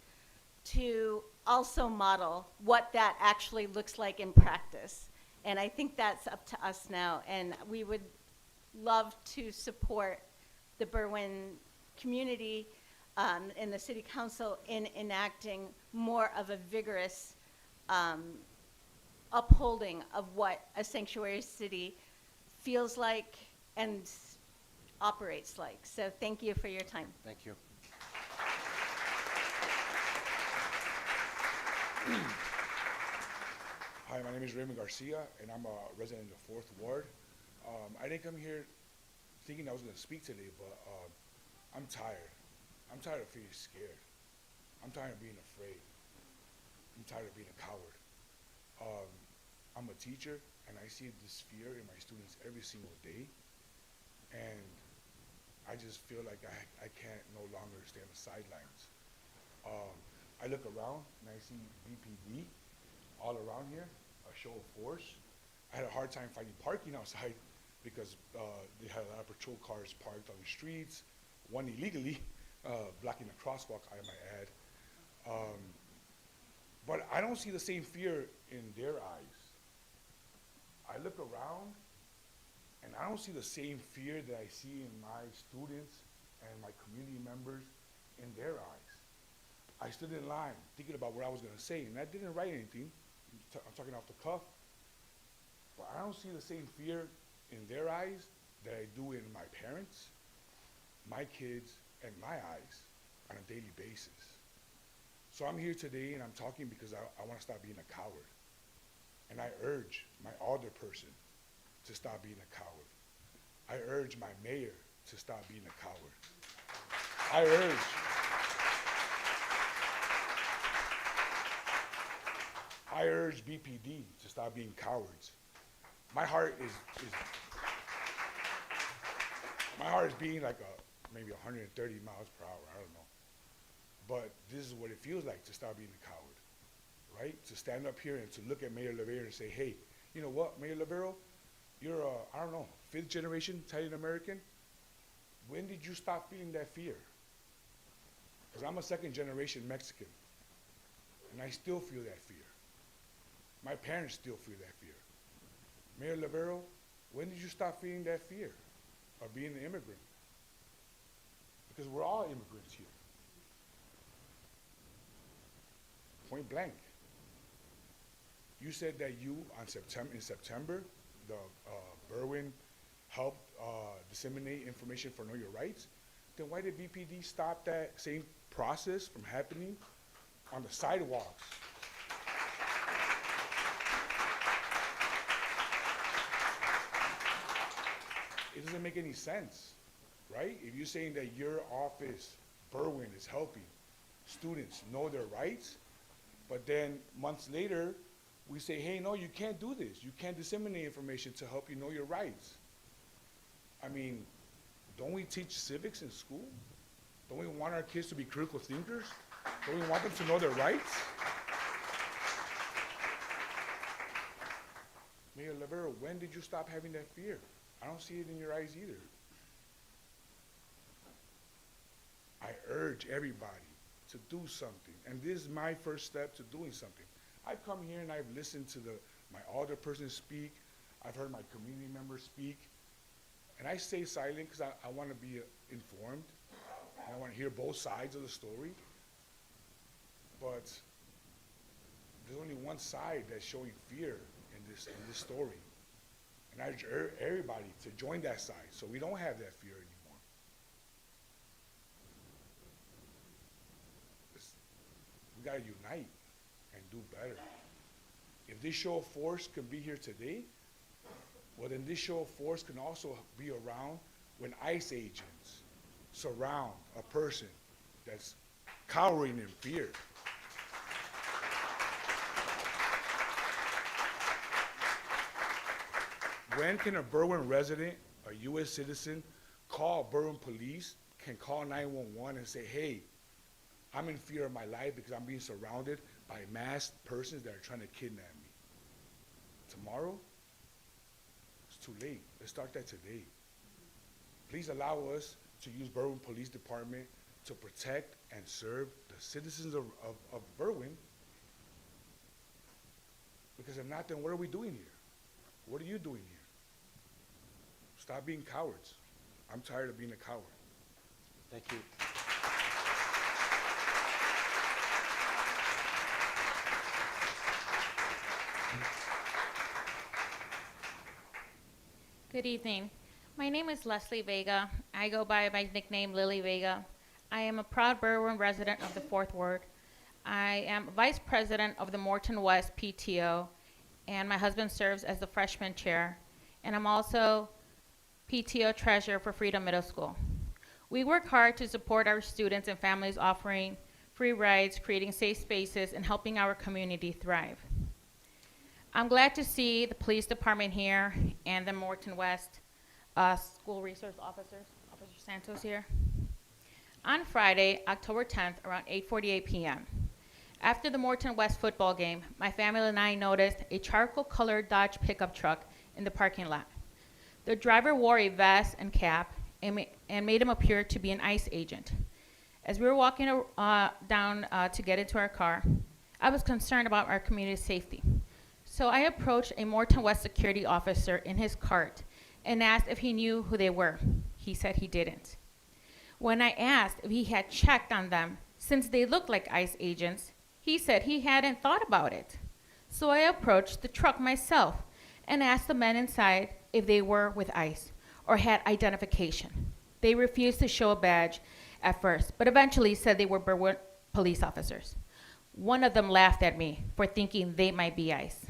to also model what that actually looks like in practice. And I think that's up to us now. And we would love to support the Berwyn community and the City Council in enacting more of a vigorous upholding of what a sanctuary city feels like and operates like. So thank you for your time. Thank you. Hi, my name is Raymond Garcia, and I'm a resident of the 4th Ward. I didn't come here thinking I was going to speak today, but I'm tired. I'm tired of feeling scared. I'm tired of being afraid. I'm tired of being a coward. I'm a teacher, and I see this fear in my students every single day, and I just feel like I can't no longer stay on the sidelines. I look around, and I see BPD all around here, a show of force. I had a hard time finding parking outside because they had a lot of patrol cars parked on the streets, one illegally, blocking the crosswalk, I might add. But I don't see the same fear in their eyes. I look around, and I don't see the same fear that I see in my students and my community members in their eyes. I stood in line thinking about what I was going to say, and I didn't write anything. I'm talking off the cuff. But I don't see the same fear in their eyes that I do in my parents, my kids, and my eyes on a daily basis. So I'm here today, and I'm talking because I want to stop being a coward. And I urge my alderperson to stop being a coward. I urge my mayor to stop being a coward. I urge BPD to stop being cowards. My heart is beating like maybe 130 miles per hour, I don't know. But this is what it feels like to stop being a coward, right? To stand up here and to look at Mayor Lavero and say, hey, you know what, Mayor Lavero, you're I don't know, 5th generation Italian American. When did you stop feeling that fear? Because I'm a 2nd generation Mexican, and I still feel that fear. My parents still feel that fear. Mayor Lavero, when did you stop feeling that fear of being an immigrant? Because we're all immigrants here. Point blank. You said that you, in September, the Berwyn helped disseminate information for Know Your Rights. Then why did BPD stop that same process from happening on the sidewalks? It doesn't make any sense, right? If you're saying that your office, Berwyn, is helping students know their rights, but then months later, we say, hey, no, you can't do this. You can't disseminate information to help you know your rights. I mean, don't we teach civics in school? Don't we want our kids to be critical thinkers? Don't we want them to know their rights? Mayor Lavero, when did you stop having that fear? I don't see it in your eyes either. I urge everybody to do something, and this is my first step to doing something. I've come here and I've listened to my alderperson speak. I've heard my community members speak, and I stay silent because I want to be informed, and I want to hear both sides of the story. But there's only one side that's showing fear in this story. And I urge everybody to join that side so we don't have that fear anymore. We got to unite and do better. If this show of force can be here today, well, then this show of force can also be around when ICE agents surround a person that's cowering in fear. When can a Berwyn resident a U.S. citizen, call Berwyn Police, can call 911 and say, hey, I'm in fear of my life because I'm being surrounded by masked persons that are trying to kidnap me. Tomorrow, it's too late. Let's start that today. Please allow us to use Berwyn Police Department to protect and serve the citizens of Berwyn. Because if not, then what are we doing here? What are you doing here? Stop being cowards. I'm tired of being a coward. Thank you. Good evening. My name is Leslie Vega. I go by my nickname Lily Vega. I am a proud Berwyn resident of the 4th Ward. I am vice president of the Morton West PTO, and my husband serves as the freshman chair. And I'm also PTO treasurer for Freedom Middle School. We work hard to support our students and families, offering free rides, creating safe spaces, and helping our community thrive. I'm glad to see the police department here and the Morton West school resource officers, Officer Santos here. On Friday, October 10th, around 8:48 p.m., after the Morton West football game, my family and I noticed a charcoal-colored Dodge pickup truck in the parking lot. The driver wore a vest and cap and made him appear to be an ICE agent. As we were walking down to get into our car, I was concerned about our community's safety. So I approached a Morton West security officer in his cart and asked if he knew who they were. He said he didn't. When I asked if he had checked on them, since they looked like ICE agents, he said he hadn't thought about it. So I approached the truck myself and asked the men inside if they were with ICE or had identification. They refused to show a badge at first, but eventually said they were Berwyn police officers. One of them laughed at me for thinking they might be ICE.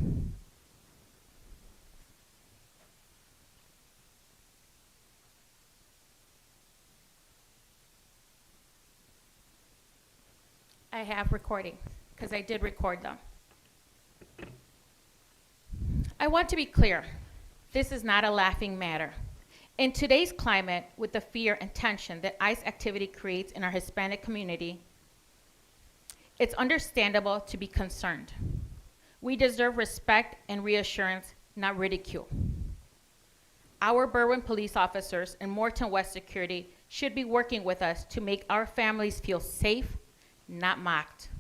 I have recordings, because I did record them. I want to be clear, this is not a laughing matter. In today's climate, with the fear and tension that ICE activity creates in our Hispanic community, it's understandable to be concerned. We deserve respect and reassurance, not ridicule. Our Berwyn police officers and Morton West Security should be working with us to make our families feel safe, not mocked.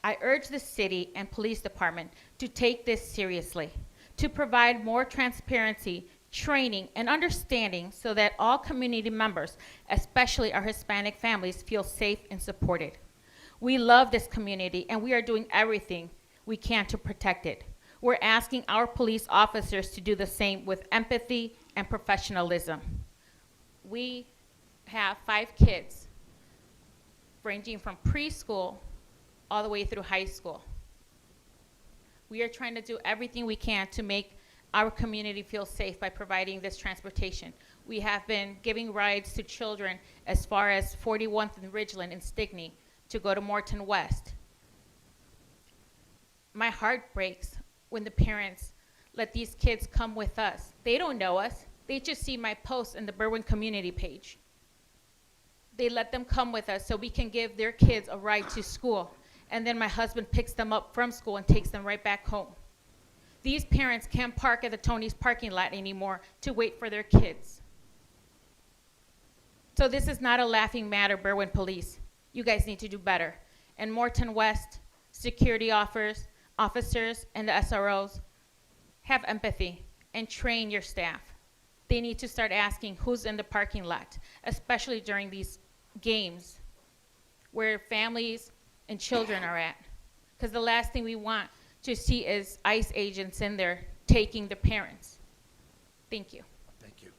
I urge the city and police department to take this seriously, to provide more transparency, training, and understanding so that all community members, especially our Hispanic families, feel safe and supported. We love this community, and we are doing everything we can to protect it. We're asking our police officers to do the same with empathy and professionalism. We have 5 kids, ranging from preschool all the way through high school. We are trying to do everything we can to make our community feel safe by providing this transportation. We have been giving rides to children as far as 41th and Ridgeland and Stickney to go to Morton West. My heart breaks when the parents let these kids come with us. They don't know us. They just see my post in the Berwyn community page. They let them come with us so we can give their kids a ride to school. And then my husband picks them up from school and takes them right back home. These parents can't park at the Tony's parking lot anymore to wait for their kids. So this is not a laughing matter, Berwyn Police. You guys need to do better. And Morton West security officers and the SROs, have empathy and train your staff. They need to start asking who's in the parking lot, especially during these games where families and children are at. Because the last thing we want to see is ICE agents in there taking the parents. Thank you. Thank you.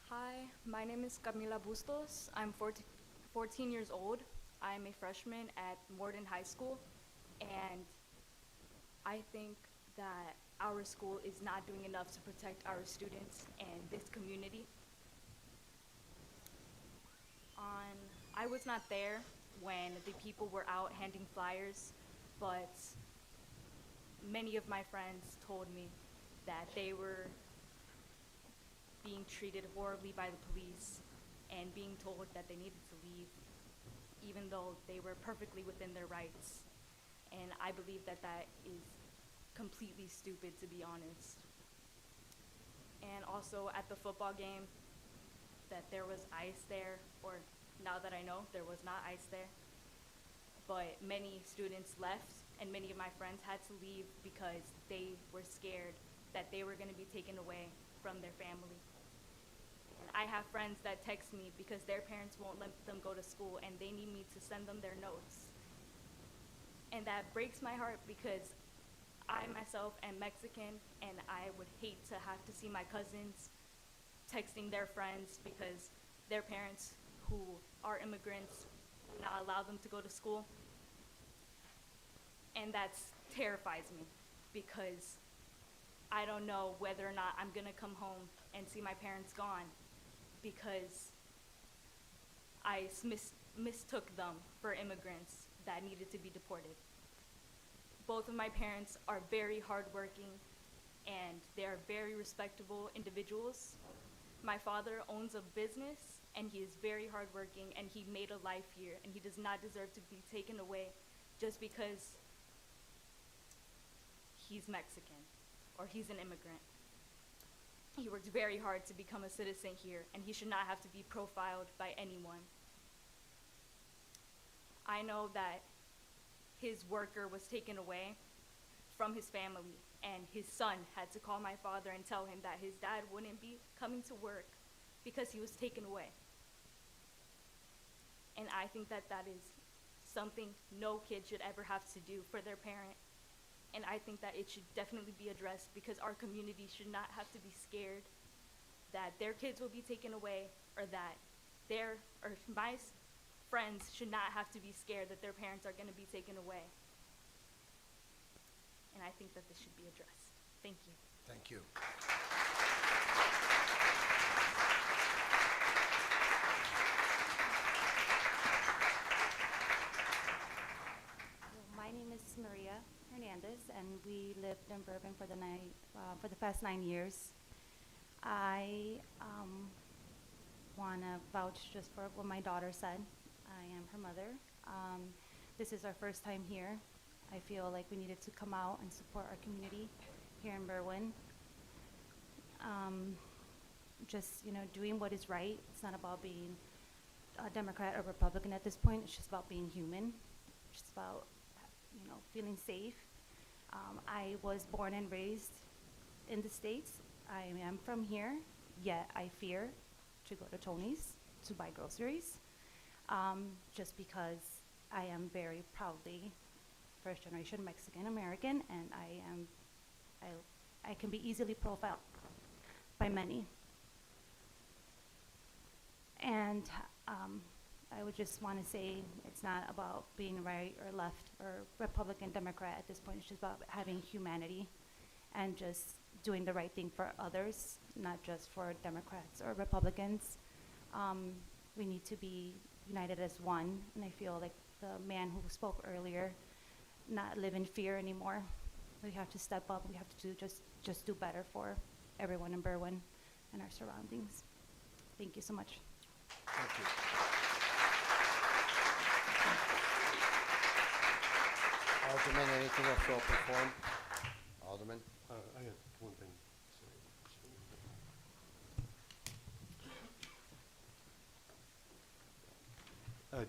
Hi, my name is Camila Bustos. I'm 14 years old. I'm a freshman at Morton High School, and I think that our school is not doing enough to protect our students and this community. I was not there when the people were out handing flyers, but many of my friends told me that they were being treated horribly by the police and being told that they needed to leave, even though they were perfectly within their rights. And I believe that that is completely stupid, to be honest. And also at the football game, that there was ice there, or now that I know, there was not ice there. But many students left, and many of my friends had to leave because they were scared that they were going to be taken away from their family. And I have friends that text me because their parents won't let them go to school, and they need me to send them their notes. And that breaks my heart because I myself am Mexican, and I would hate to have to see my cousins texting their friends because their parents who are immigrants do not allow them to go to school. And that terrifies me because I don't know whether or not I'm gonna come home and see my parents gone because I mistook them for immigrants that needed to be deported. Both of my parents are very hardworking and they are very respectable individuals. My father owns a business and he is very hardworking and he made a life here and he does not deserve to be taken away just because he's Mexican or he's an immigrant. He worked very hard to become a citizen here and he should not have to be profiled by anyone. I know that his worker was taken away from his family and his son had to call my father and tell him that his dad wouldn't be coming to work because he was taken away. And I think that that is something no kid should ever have to do for their parent. And I think that it should definitely be addressed because our community should not have to be scared that their kids will be taken away or that my friends should not have to be scared that their parents are going to be taken away. And I think that this should be addressed. Thank you. Thank you. My name is Maria Hernandez, and we lived in Berwyn for the past 9 years. I want to vouch just for what my daughter said. I am her mother. This is our first time here. I feel like we needed to come out and support our community here in Berwyn. Just, doing what is right. It's not about being a Democrat or Republican at this point. It's just about being human. It's just about, feeling safe. I was born and raised in the States. I am from here, yet I fear to go to Tony's to buy groceries, just because I am very proudly first-generation Mexican-American, and I can be easily profiled by many. And I would just want to say it's not about being right or left or Republican, Democrat at this point. It's just about having humanity and just doing the right thing for others, not just for Democrats or Republicans. We need to be united as one, and I feel like the man who spoke earlier, not live in fear anymore. We have to step up. We have to just do better for everyone in Berwyn and our surroundings. Thank you so much. Thank you. Alderman, anything else you'll perform? Alderman? I have one thing.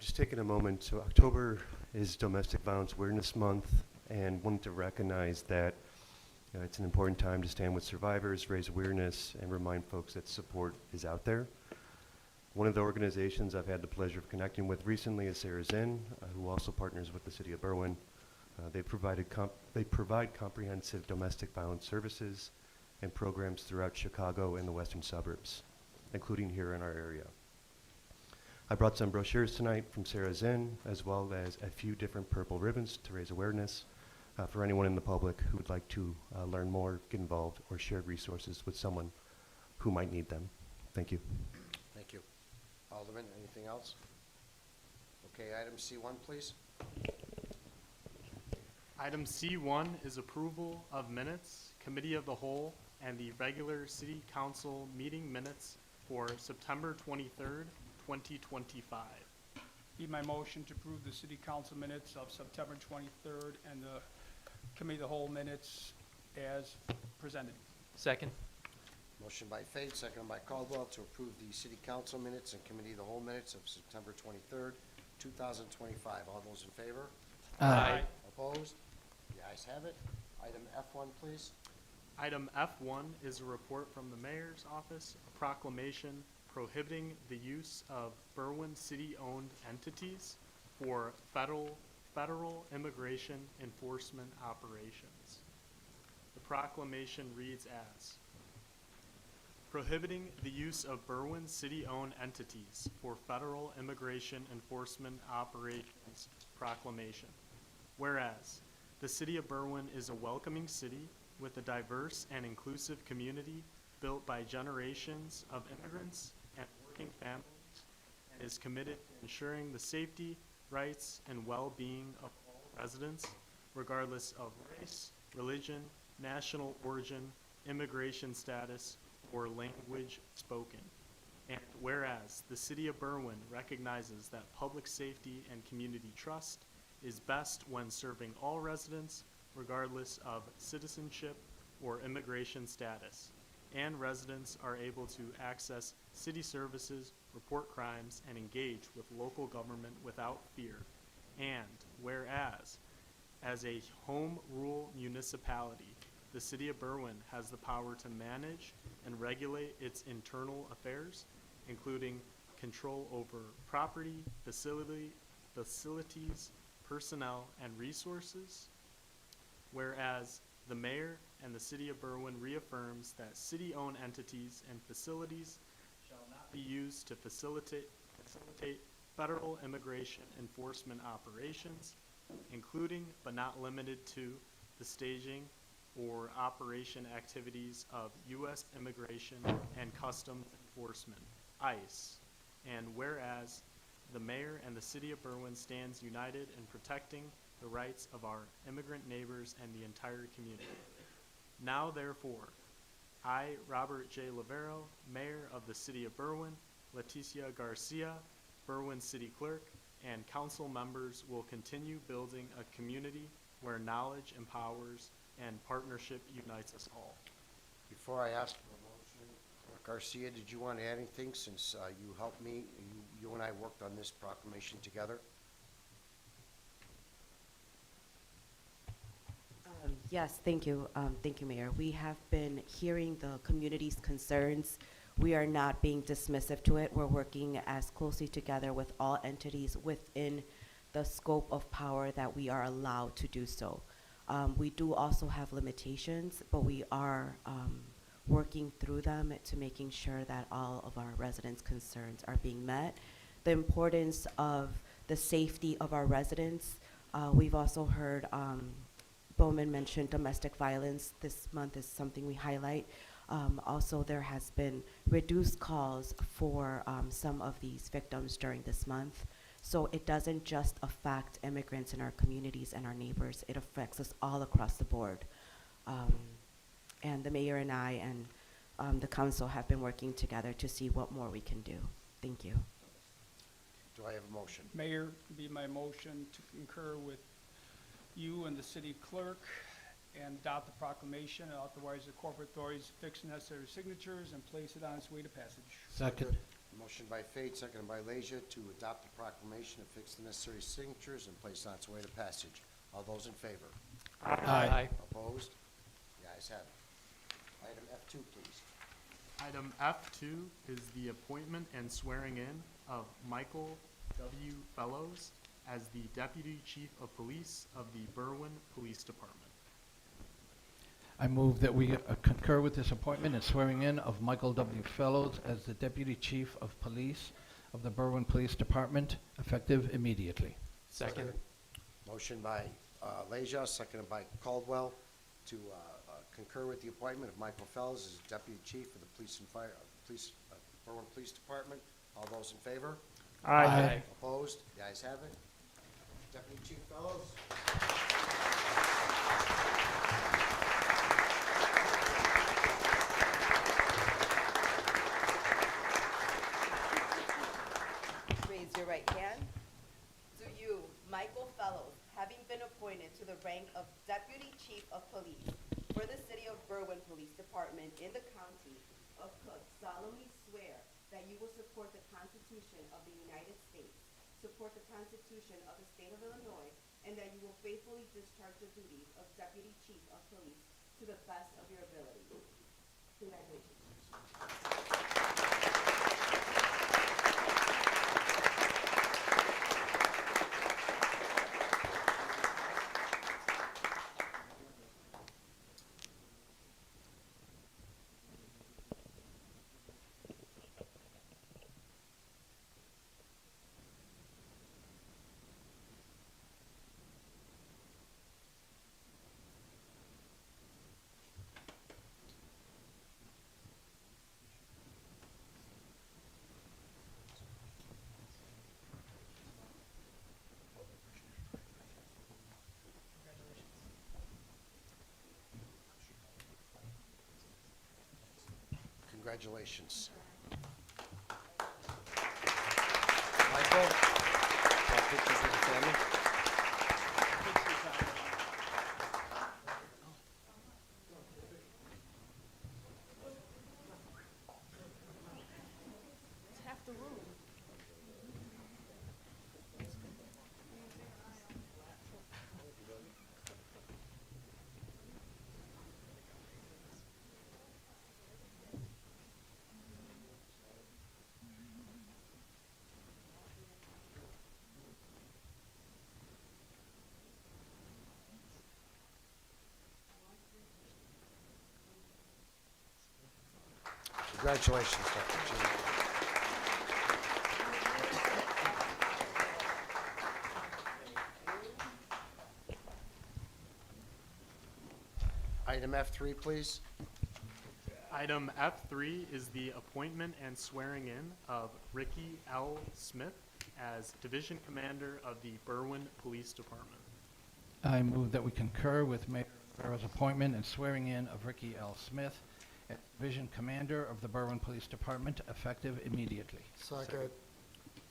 Just taking a moment, so October is Domestic Violence Awareness Month, and wanted to recognize that it's an important time to stand with survivors, raise awareness, and remind folks that support is out there. One of the organizations I've had the pleasure of connecting with recently is Sarah Zinn, who also partners with the City of Berwyn. They provide comprehensive domestic violence services and programs throughout Chicago and the western suburbs, including here in our area. I brought some brochures tonight from Sarah Zinn, as well as a few different purple ribbons to raise awareness for anyone in the public who would like to learn more, get involved, or share resources with someone who might need them. Thank you. Thank you. Alderman, anything else? Okay, item C1, please. Item C1 is approval of minutes, committee of the whole, and the regular city council meeting minutes for September 23rd, 2025. Be my motion to approve the city council minutes of September 23rd and the committee of the whole minutes as presented. Second. Motion by Fate, seconded by Caldwell to approve the city council minutes and committee of the whole minutes of September 23rd, 2025. All those in favor? Aye. Opposed? The ayes have it. Item F1, please. Item F1 is a report from the mayor's office, a proclamation prohibiting the use of Berwyn city-owned entities for federal immigration enforcement operations. The proclamation reads as, prohibiting the use of Berwyn city-owned entities for federal immigration enforcement operations proclamation. Whereas, the city of Berwyn is a welcoming city with a diverse and inclusive community built by generations of immigrants and working families, and is committed to ensuring the safety, rights, and well-being of all residents, regardless of race, religion, national origin, immigration status, or language spoken. And whereas the city of Berwyn recognizes that public safety and community trust is best when serving all residents, regardless of citizenship or immigration status, and residents are able to access city services, report crimes, and engage with local government without fear. And whereas, as a home rule municipality, the city of Berwyn has the power to manage and regulate its internal affairs, including control over property, facilities, personnel, and resources. Whereas the mayor and the city of Berwyn reaffirms that city-owned entities and facilities shall not be used to facilitate federal immigration enforcement operations, including but not limited to the staging or operation activities of U.S. Immigration and Customs Enforcement, ICE. And whereas the mayor and the city of Berwyn stands united in protecting the rights of our immigrant neighbors and the entire community. Now, therefore, I, Robert J. Lavero, Mayor of the City of Berwyn, Leticia Garcia, Berwyn City Clerk, and council members will continue building a community where knowledge empowers and partnership unites us all. Before I ask for a motion, Garcia, did you want to add anything since you helped me? You and I worked on this proclamation together. Yes, thank you. Thank you, Mayor. We have been hearing the community's concerns. We are not being dismissive to it. We're working as closely together with all entities within the scope of power that we are allowed to do so. We do also have limitations, but we are working through them to making sure that all of our residents' concerns are being met. The importance of the safety of our residents. We've also heard Bowman mentioned domestic violence. This month is something we highlight. Also, there has been reduced calls for some of these victims during this month. So it doesn't just affect immigrants in our communities and our neighbors. It affects us all across the board. And the mayor and I and the council have been working together to see what more we can do. Thank you. Do I have a motion? Mayor, be my motion to concur with you and the city clerk and adopt the proclamation and authorize the corporate authorities to fix the necessary signatures and place it on its way to passage. Second. Motion by Fate, seconded by Leisure to adopt the proclamation and fix the necessary signatures and place on its way to passage. All those in favor? Aye. Opposed? The ayes have it. Item F2, please. Item F2 is the appointment and swearing in of Michael W. Fellows as the Deputy Chief of Police of the Berwyn Police Department. I move that we concur with this appointment and swearing in of Michael W. Fellows as the Deputy Chief of Police of the Berwyn Police Department, effective immediately. Second. Motion by Leisure, seconded by Caldwell to concur with the appointment of Michael Fellows as Deputy Chief of the Berwyn Police Department. All those in favor? Aye. Opposed? The ayes have it. Deputy Chief Fellows? Raise your right hand. Do you, Michael Fellows, having been appointed to the rank of Deputy Chief of Police for the City of Berwyn Police Department in the County of Cook, solemnly swear that you will support the Constitution of the United States, support the Constitution of the State of Illinois, and that you will faithfully discharge the duties of Deputy Chief of Police to the best of your ability. Congratulations. Congratulations. Michael, take pictures with the family. It's half the room. Congratulations, Dr. Chief. Item F3, please. Item F3 is the appointment and swearing in of Ricky L. Smith as Division Commander of the Berwyn Police Department. I move that we concur with Mayor Rivera's appointment and swearing in of Ricky L. Smith as Division Commander of the Berwyn Police Department, effective immediately. Second.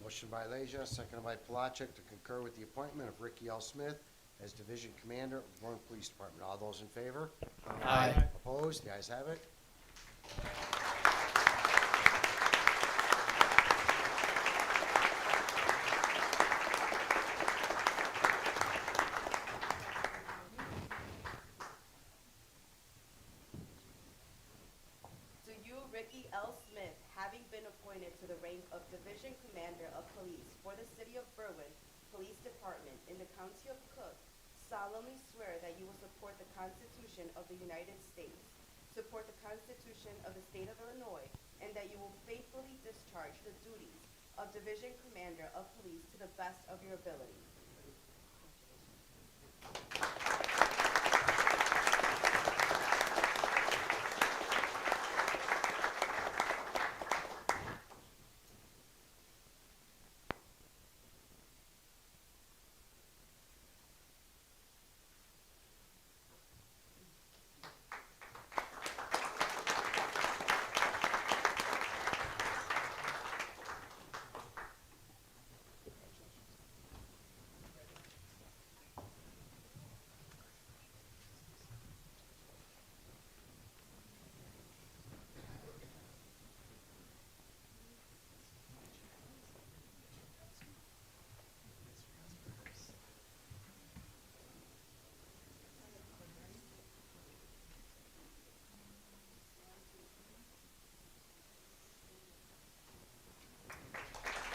Motion by Leisure, seconded by Palachuk to concur with the appointment of Ricky L. Smith as Division Commander of the Berwyn Police Department. All those in favor? Aye. Opposed? The ayes have it. Do you, Ricky L. Smith, having been appointed to the rank of Division Commander of Police for the City of Berwyn Police Department in the County of Cook, solemnly swear that you will support the Constitution of the United States, support the Constitution of the State of Illinois, and that you will faithfully discharge the duties of Division Commander of Police to the best of your ability?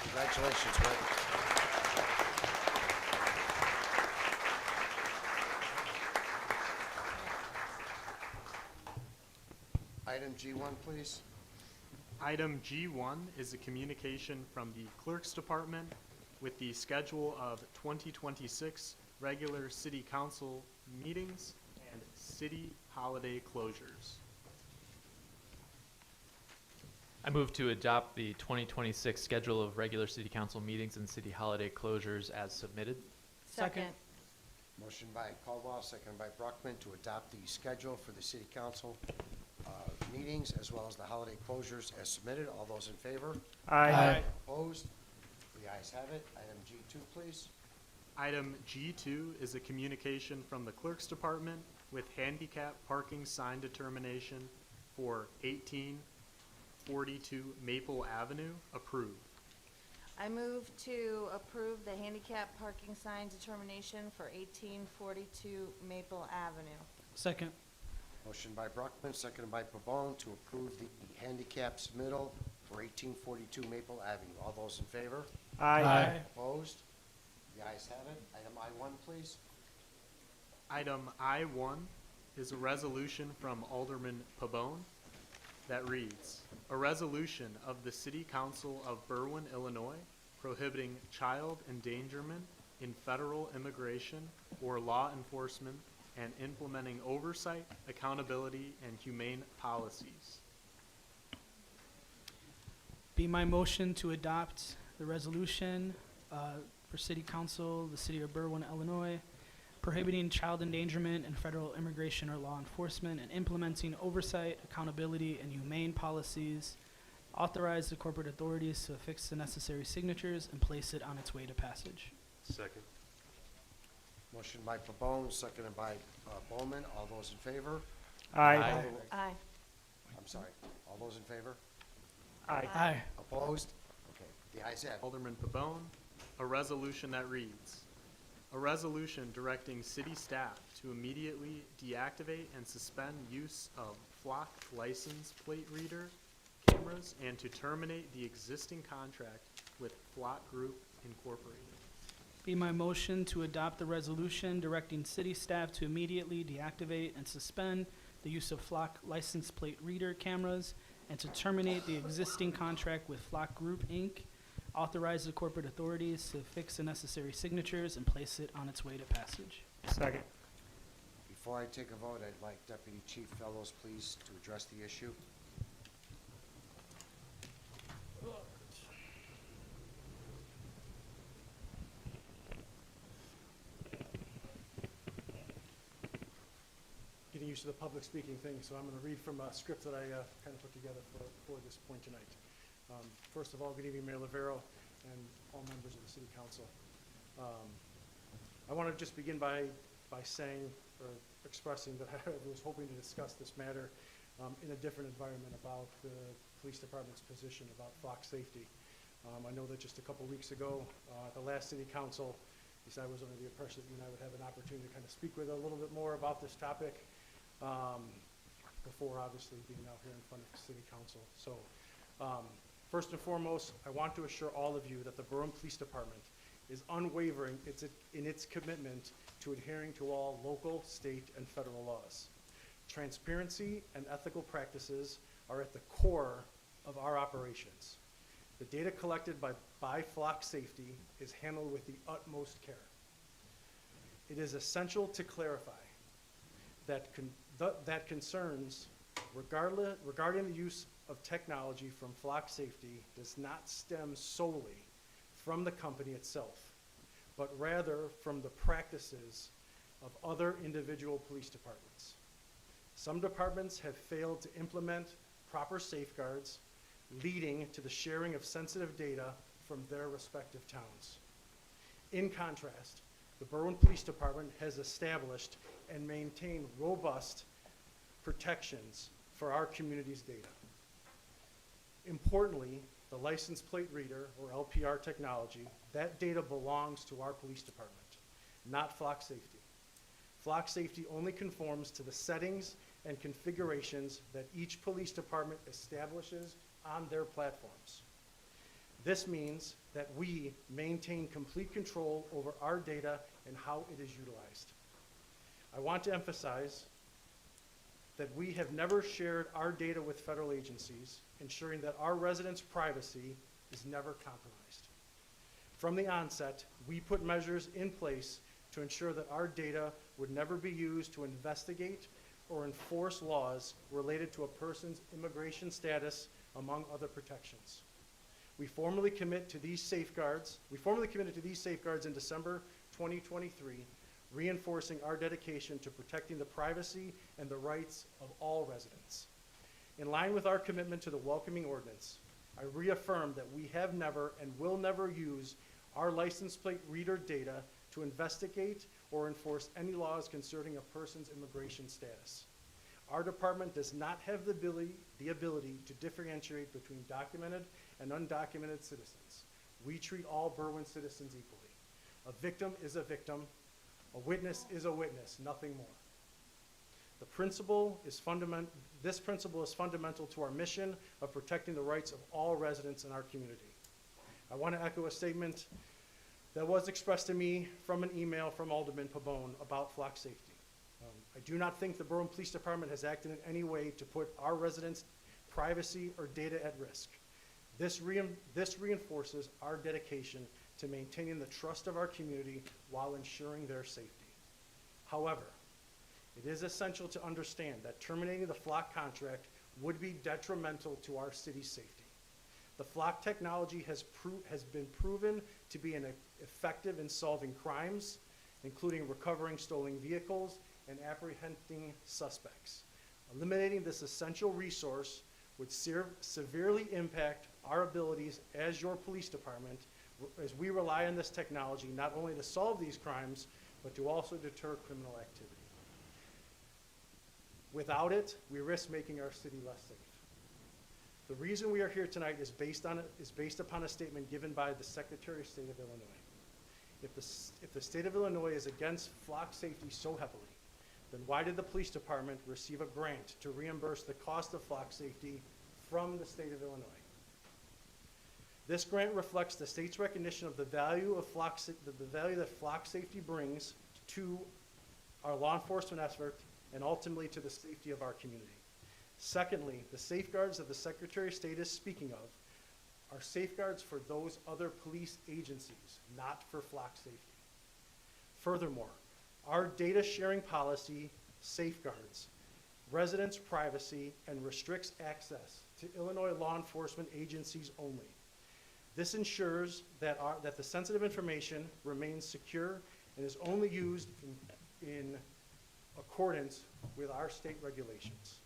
Congratulations, Rick. Item G1, please. Item G1 is a communication from the Clerk's Department with the schedule of 2026 regular City Council meetings and city holiday closures. I move to adopt the 2026 schedule of regular city council meetings and city holiday closures as submitted. Second. Motion by Caldwell, seconded by Bruckman to adopt the schedule for the city council meetings as well as the holiday closures as submitted. All those in favor? Aye. Opposed? The ayes have it. Item G2, please. Item G2 is a communication from the Clerk's Department with handicap parking sign determination for 1842 Maple Avenue, approved. I move to approve the handicap parking sign determination for 1842 Maple Avenue. Second. Motion by Bruckman, seconded by Pabon to approve the handicap submittal for 1842 Maple Avenue. All those in favor? Aye. Opposed? The ayes have it. Item I1, please. Item I1 is a resolution from Alderman Pabon that reads, a resolution of the City Council of Berwyn, Illinois, prohibiting child endangerment in federal immigration or law enforcement and implementing oversight, accountability, and humane policies. Be my motion to adopt the resolution for City Council, the City of Berwyn, Illinois, prohibiting child endangerment in federal immigration or law enforcement and implementing oversight, accountability, and humane policies. Authorize the corporate authorities to affix the necessary signatures and place it on its way to passage. Second. Motion by Pabon, seconded by Bowman. All those in favor? Aye. Aye. I'm sorry. All those in favor? Aye. Opposed? Okay. The ayes have it. Alderman Pabon, a resolution that reads, a resolution directing city staff to immediately deactivate and suspend use of flock license plate reader cameras and to terminate the existing contract with Flock Group Incorporated. Be my motion to adopt the resolution directing city staff to immediately deactivate and suspend the use of Flock license plate reader cameras and to terminate the existing contract with Flock Group, Inc., authorize the corporate authorities to affix the necessary signatures and place it on its way to passage. Second. Before I take a vote, I'd like Deputy Chief Fellows, please, to address the issue. Getting used to the public speaking thing, so I'm going to read from a script that I kind of put together for this point tonight. First of all, good evening, Mayor Lavero and all members of the City Council. I want to just begin by saying or expressing that I was hoping to discuss this matter in a different environment about the police department's position about flock safety. I know that just a couple weeks ago, at the last City Council, at least I was under the impression that you and I would have an opportunity to kind of speak with a little bit more about this topic before obviously being out here in front of the City Council. So first and foremost, I want to assure all of you that the Berwyn Police Department is unwavering in its commitment to adhering to all local, state, and federal laws. Transparency and ethical practices are at the core of our operations. The data collected by Flock Safety is handled with the utmost care. It is essential to clarify that concerns regarding the use of technology from Flock Safety does not stem solely from the company itself, but rather from the practices of other individual police departments. Some departments have failed to implement proper safeguards, leading to the sharing of sensitive data from their respective towns. In contrast, the Berwyn Police Department has established and maintained robust protections for our community's data. Importantly, the license plate reader, or LPR technology, that data belongs to our police department, not Flock Safety. Flock Safety only conforms to the settings and configurations that each police department establishes on their platforms. This means that we maintain complete control over our data and how it is utilized. I want to emphasize that we have never shared our data with federal agencies, ensuring that our residents' privacy is never compromised. From the onset, we put measures in place to ensure that our data would never be used to investigate or enforce laws related to a person's immigration status, among other protections. We formally committed to these safeguards in December 2023, reinforcing our dedication to protecting the privacy and the rights of all residents. In line with our commitment to the welcoming ordinance, I reaffirm that we have never and will never use our license plate reader data to investigate or enforce any laws concerning a person's immigration status. Our department does not have the ability to differentiate between documented and undocumented citizens. We treat all Berwyn citizens equally. A victim is a victim. A witness is a witness, nothing more. This principle is fundamental to our mission of protecting the rights of all residents in our community. I want to echo a statement that was expressed to me from an email from Alderman Pabon about flock safety. I do not think the Berwyn Police Department has acted in any way to put our residents' privacy or data at risk. This reinforces our dedication to maintaining the trust of our community while ensuring their safety. However, it is essential to understand that terminating the flock contract would be detrimental to our city's safety. The flock technology has been proven to be effective in solving crimes, including recovering stolen vehicles and apprehending suspects. Eliminating this essential resource would severely impact our abilities as your police department, as we rely on this technology not only to solve these crimes, but to also deter criminal activity. Without it, we risk making our city less safe. The reason we are here tonight is based upon a statement given by the Secretary of State of Illinois. If the state of Illinois is against flock safety so heavily, then why did the police department receive a grant to reimburse the cost of flock safety from the state of Illinois? This grant reflects the state's recognition of the value that flock safety brings to our law enforcement effort and ultimately to the safety of our community. Secondly, the safeguards that the Secretary of State is speaking of are safeguards for those other police agencies, not for flock safety. Furthermore, our data sharing policy safeguards residents' privacy and restricts access to Illinois law enforcement agencies only. This ensures that the sensitive information remains secure and is only used in accordance with our state regulations.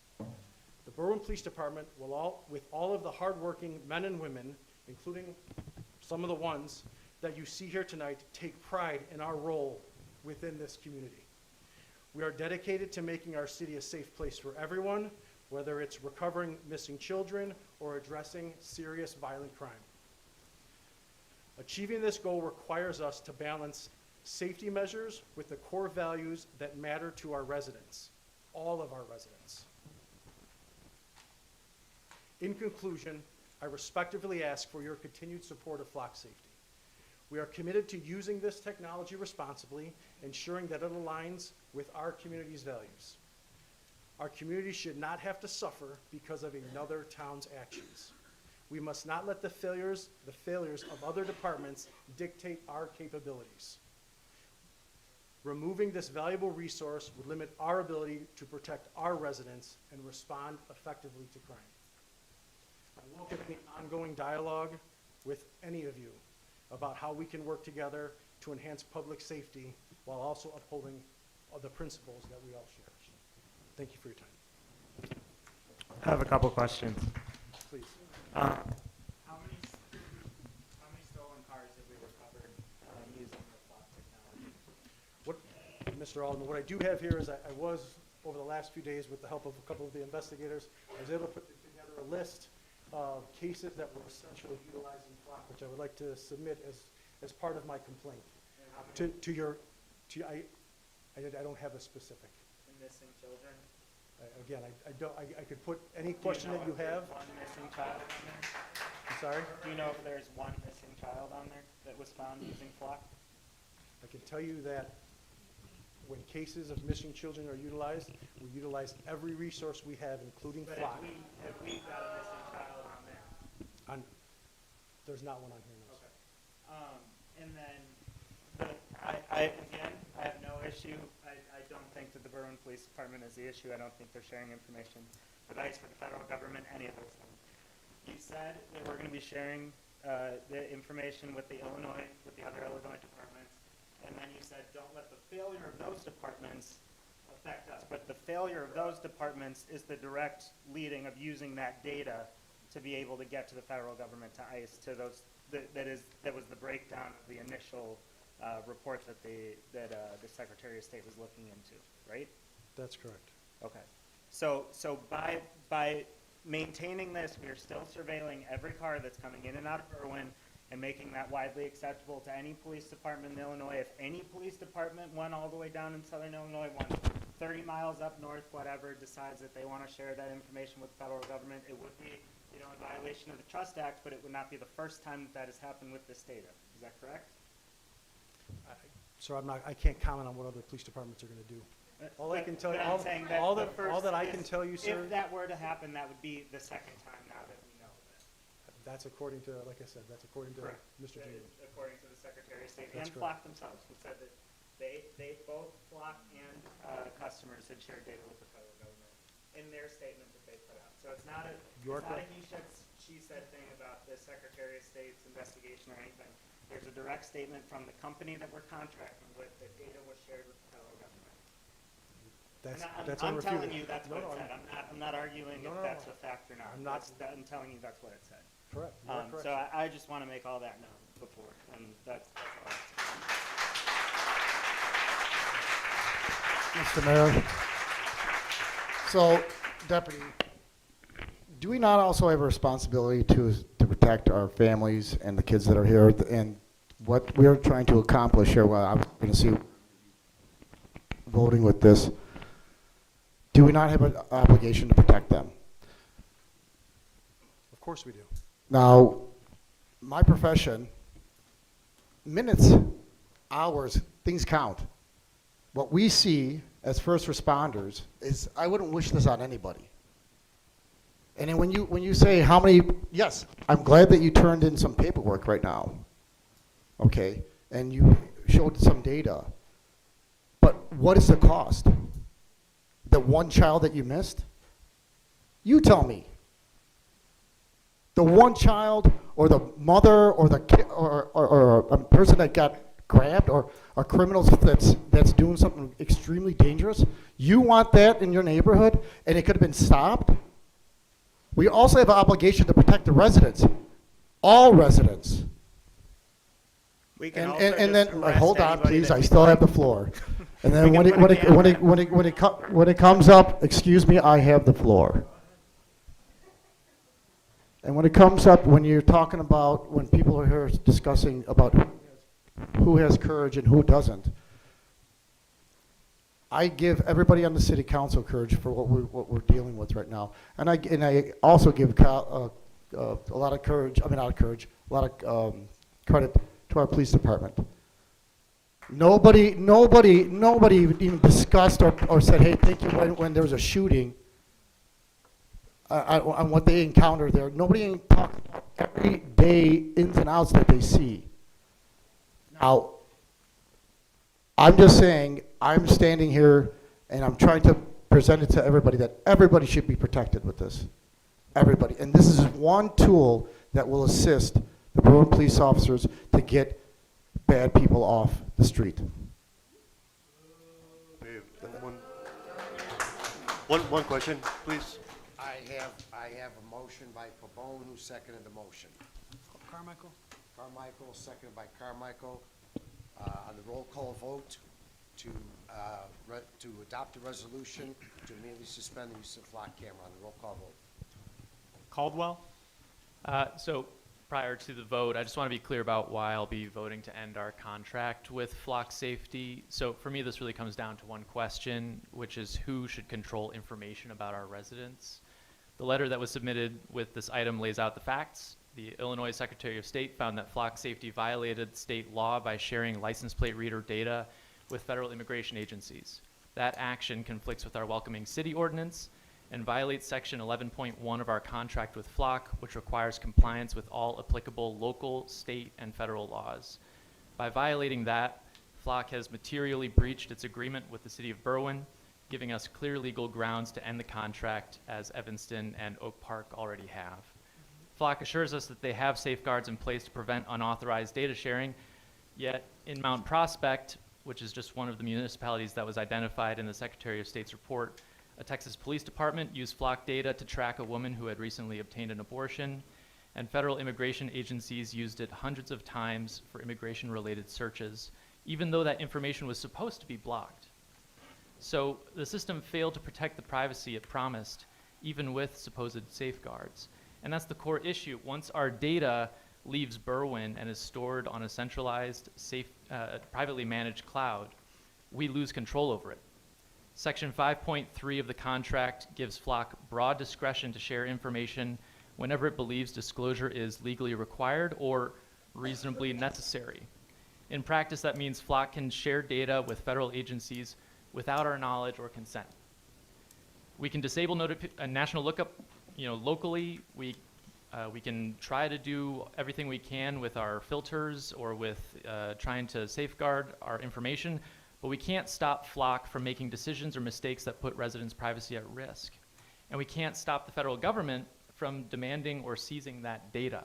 The Berwyn Police Department, with all of the hardworking men and women, including some of the ones that you see here tonight, take pride in our role within this community. We are dedicated to making our city a safe place for everyone, whether it's recovering missing children or addressing serious violent crime. Achieving this goal requires us to balance safety measures with the core values that matter to our residents, all of our residents. In conclusion, I respectfully ask for your continued support of flock safety. We are committed to using this technology responsibly, ensuring that it aligns with our community's values. Our community should not have to suffer because of another town's actions. We must not let the failures of other departments dictate our capabilities. Removing this valuable resource would limit our ability to protect our residents and respond effectively to crime. I welcome any ongoing dialogue with any of you about how we can work together to enhance public safety while also upholding the principles that we all share. Thank you for your time. I have a couple questions. Please. How many stolen cars have we recovered using the flock technology? Mr. Alderman, what I do have here is I was, over the last few days, with the help of a couple of the investigators, I was able to put together a list of cases that were essentially utilizing flock, which I would like to submit as part of my complaint. I don't have a specific. And missing children? Again, I could put any question that you have. One missing child on there? I'm sorry? Do you know if there's one missing child on there that was found using flock? I can tell you that when cases of missing children are utilized, we utilize every resource we have, including But flock. have we got a missing child on there? There's not one on here, no. Okay. And then, I have no issue. I don't think that the Berwyn Police Department is the issue. I don't think they're sharing information with ICE, with the federal government, any of those things. You said that we're going to be sharing the information with the other Illinois departments, and then you said don't let the failure of those departments affect us. But the failure of those departments is the direct leading of using that data to be able to get to the federal government, to ICE, to those. That was the breakdown of the initial report that the Secretary of State was looking into, right? That's correct. Okay. So by maintaining this, we are still surveilling every car that's coming in and out of Berwyn and making that widely acceptable to any police department in Illinois. If any police department, one all the way down in southern Illinois, one 30 miles up north, whatever, decides that they want to share that information with the federal government, it would be, in violation of the Trust Act, but it would not be the first time that has happened with this data. Is that correct? So I can't comment on what other police departments are going to do. All I can tell you, all that I can tell you, sir. If that were to happen, that would be the second time now that we know of it. That's according to, like I said, that's according to Mr. James. According to the Secretary of State That's and correct. Flock themselves, who said that they both Flock and customers had shared data with the federal government in their statement that they put out. So it's not a he said, she said thing about the Secretary of State's investigation or anything. There's a direct statement from the company that we're contracting with that data was shared with the federal government. That's I'm telling unrefuted. you that's what it said. I'm not arguing if that's a fact or not. I'm telling you that's what it said. Correct. You are correct. So I just want to make all that known before, and that's all I have to say. Mr. Mayor. So, Deputy, do we not also have a responsibility to protect our families and the kids that are here? And what we're trying to accomplish here, well, I'm going to see voting with this, do we not have an obligation to protect them? Of course we do. Now, my profession, minutes, hours, things count. What we see as first responders is, I wouldn't wish this on anybody. And then when you say how many, yes, I'm glad that you turned in some paperwork right now, okay, and you showed some data. But what is the cost? The one child that you missed? You tell me. The one child, or the mother, or the kid, or a person that got grabbed, or criminals that's doing something extremely dangerous. You want that in your neighborhood, and it could have been stopped? We also have an obligation to protect the residents, all residents. We can And, also and, and just then, arrest hold on, anybody please, that I we still have the find. floor. And then We when can put a camera. it comes up, excuse me, I have the floor. And when it comes up, when you're talking about, when people are here discussing about who has courage and who doesn't, I give everybody on the city council courage for what we're dealing with right now. And I also give a lot of courage, a lot of credit to our police department. Nobody even discussed or said, hey, thank you when there was a shooting on what they encountered there. Nobody even talked about everyday ins and outs that they see. Now, I'm just saying, I'm standing here and I'm trying to present it to everybody that everybody should be protected with this. Everybody. And this is one tool that will assist the Berwyn police officers to get bad people off the street. One question, please. I have a motion by Pabon, who seconded the motion. Carmichael? Carmichael, seconded by Carmichael. On the roll call vote to adopt the resolution to immediately suspend the use of flock camera on the roll call vote. Caldwell? So prior to the vote, I just want to be clear about why I'll be voting to end our contract with Flock Safety. So for me, this really comes down to one question, which is who should control information about our residents? The letter that was submitted with this item lays out the facts. The Illinois Secretary of State found that Flock Safety violated state law by sharing license plate reader data with federal immigration agencies. That action conflicts with our welcoming city ordinance and violates section 11.1 of our contract with Flock, which requires compliance with all applicable local, state, and federal laws. By violating that, Flock has materially breached its agreement with the city of Berwyn, giving us clear legal grounds to end the contract as Evanston and Oak Park already have. Flock assures us that they have safeguards in place to prevent unauthorized data sharing, yet in Mount Prospect, which is just one of the municipalities that was identified in the Secretary of State's report, a Texas police department used Flock data to track a woman who had recently obtained an abortion, and federal immigration agencies used it hundreds of times for immigration-related searches, even though that information was supposed to be blocked. So the system failed to protect the privacy it promised, even with supposed safeguards. And that's the core issue. Once our data leaves Berwyn and is stored on a centralized, safe, privately managed cloud, we lose control over it. Section 5.3 of the contract gives Flock broad discretion to share information whenever it believes disclosure is legally required or reasonably necessary. In practice, that means Flock can share data with federal agencies without our knowledge or consent. We can disable a national lookup, locally. We can try to do everything we can with our filters or with trying to safeguard our information, but we can't stop Flock from making decisions or mistakes that put residents' privacy at risk. And we can't stop the federal government from demanding or seizing that data.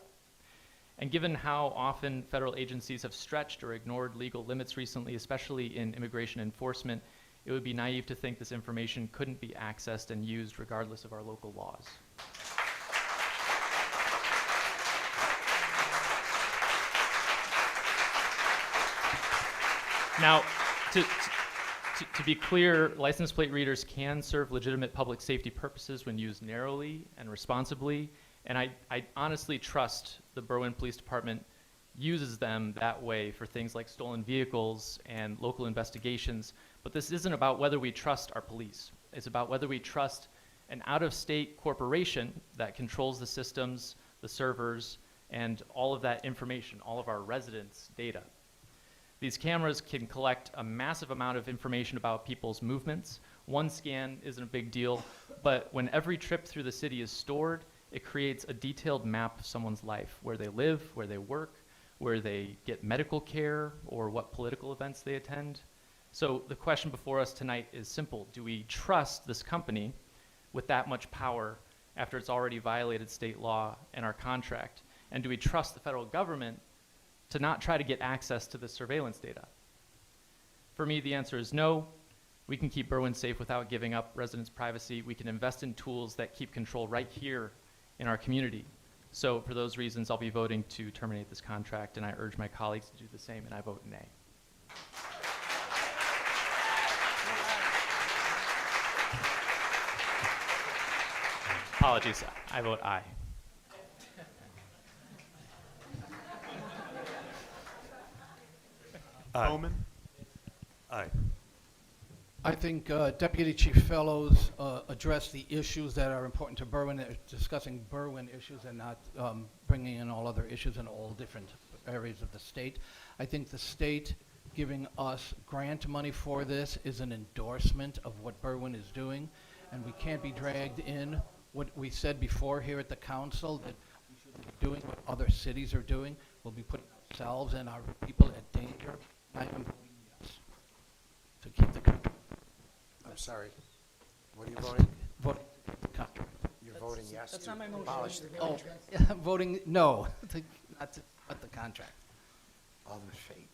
And given how often federal agencies have stretched or ignored legal limits recently, especially in immigration enforcement, it would be naive to think this information couldn't be accessed and used regardless of our local laws. Now, to be clear, license plate readers can serve legitimate public safety purposes when used narrowly and responsibly, and I honestly trust the Berwyn Police Department uses them that way for things like stolen vehicles and local investigations. But this isn't about whether we trust our police. It's about whether we trust an out-of-state corporation that controls the systems, the servers, and all of that information, all of our residents' data. These cameras can collect a massive amount of information about people's movements. One scan isn't a big deal, but when every trip through the city is stored, it creates a detailed map of someone's life, where they live, where they work, where they get medical care, or what political events they attend. So the question before us tonight is simple. Do we trust this company with that much power after it's already violated state law and our contract? And do we trust the federal government to not try to get access to the surveillance data? For me, the answer is no. We can keep Berwyn safe without giving up residents' privacy. We can invest in tools that keep control right here in our community. So for those reasons, I'll be voting to terminate this contract, and I urge my colleagues to do the same, and I vote nay. Apologies, I vote aye. Bowman? Aye. I think Deputy Chief Fellows addressed the issues that are important to Berwyn, discussing Berwyn issues and not bringing in all other issues in all different areas of the state. I think the state giving us grant money for this is an endorsement of what Berwyn is doing, and we can't be dragged in. What we said before here at the council, that we should be doing what other cities are doing, we'll be putting ourselves and our people at danger. I am voting yes to keep the contract. I'm sorry. What are you voting? Voting to keep the contract. You're voting yes That's to not my motion. abolish the Oh, contract? voting no, not to cut the contract. Alderman Fate.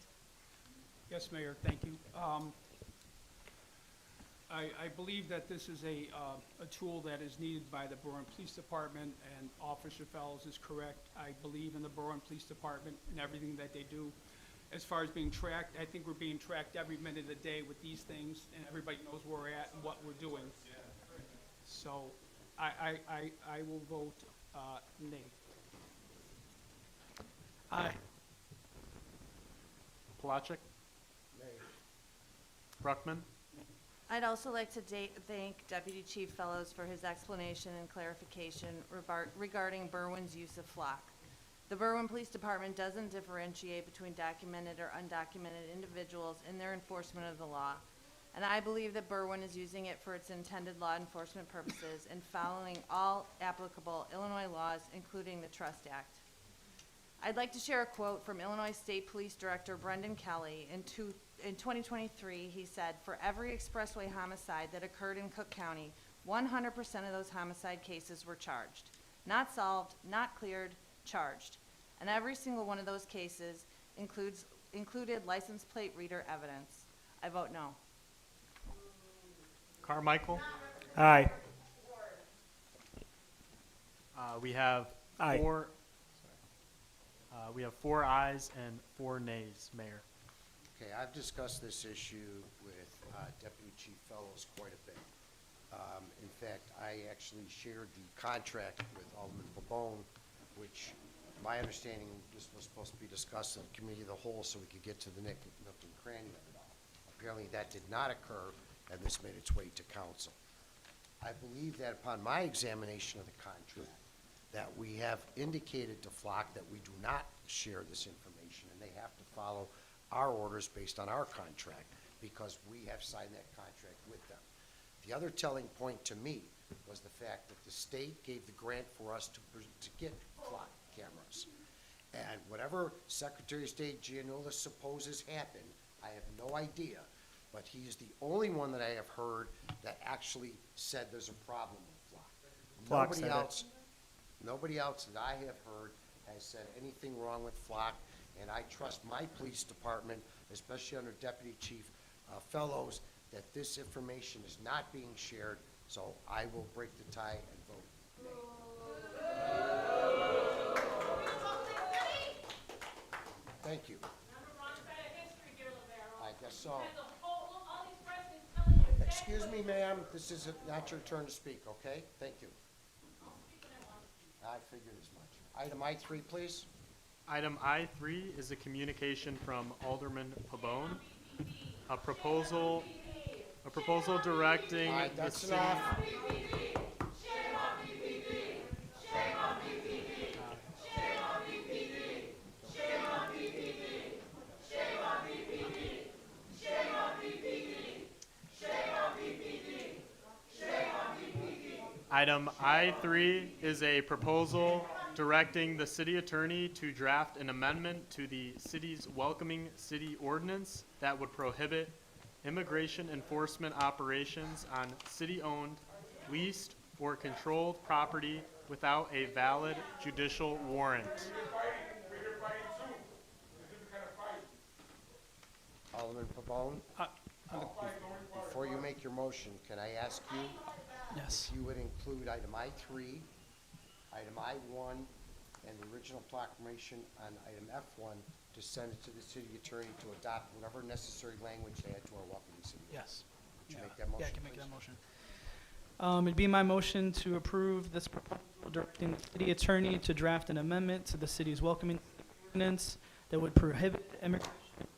Yes, Mayor, thank you. I believe that this is a tool that is needed by the Berwyn Police Department, and Officer Fellows is correct. I believe in the Berwyn Police Department and everything that they do. As far as being tracked, I think we're being tracked every minute of the day with these things, and everybody knows where we're at and what we're doing. So I will vote nay. Aye. Palachik? Nay. Bruckman? I'd also like to thank Deputy Chief Fellows for his explanation and clarification regarding Berwyn's use of Flock. The Berwyn Police Department doesn't differentiate between documented or undocumented individuals in their enforcement of the law, and I believe that Berwyn is using it for its intended law enforcement purposes and following all applicable Illinois laws, including the Trust Act. I'd like to share a quote from Illinois State Police Director Brendan Kelly. In 2023, he said, "For every expressway homicide that occurred in Cook County, 100% of those homicide cases were charged. not solved, not cleared, charged. And every single one of those cases included license plate reader evidence. I vote no. Carmichael? Aye. We have Aye. we have 4 ayes and 4 nays, Mayor. Okay, I've discussed this issue with Deputy Chief Fellows quite a bit. In fact, I actually shared the contract with Alderman Pabon, which, my understanding, this was supposed to be discussed in the Committee of the Whole so we could get to the nook and cranny of it all. Apparently, that did not occur, and this made its way to council. I believe that upon my examination of the contract, that we have indicated to Flock that we do not share this information, and they have to follow our orders based on our contract, because we have signed that contract with them. The other telling point to me was the fact that the state gave the grant for us to get Flock cameras. And whatever Secretary of State Giannoulis supposes happened, I have no idea, but he is the only one that I have heard that actually said there's a problem with Flock. Flock said it. Nobody else that I have heard has said anything wrong with Flock, and I trust my police department, especially under Deputy Chief Fellows, that this information is not being shared, so I will break the tie and vote nay. Thank you. I guess so. Excuse me, ma'am, this is not your turn to speak, okay? Thank you. I figured as much. Item I3, please. Item I3 is a communication from Alderman Pabon. A proposal directing All right, the that's city. enough. Item I3 is a proposal directing the city attorney to draft an amendment to the city's welcoming city ordinance that would prohibit immigration enforcement operations on city-owned, leased, or controlled property without a valid judicial warrant. Alderman Pabon, before you make your motion, can I ask you Yes. if you would include item I3, item I1, and the original proclamation on item F1 to send it to the city attorney to adopt whatever necessary language they add to our welcoming city. Yes. Would you make that motion, Yeah, I can make please? that motion. It'd be my motion to approve this proposal directing the city attorney to draft an amendment to the city's welcoming ordinance that would prohibit immigration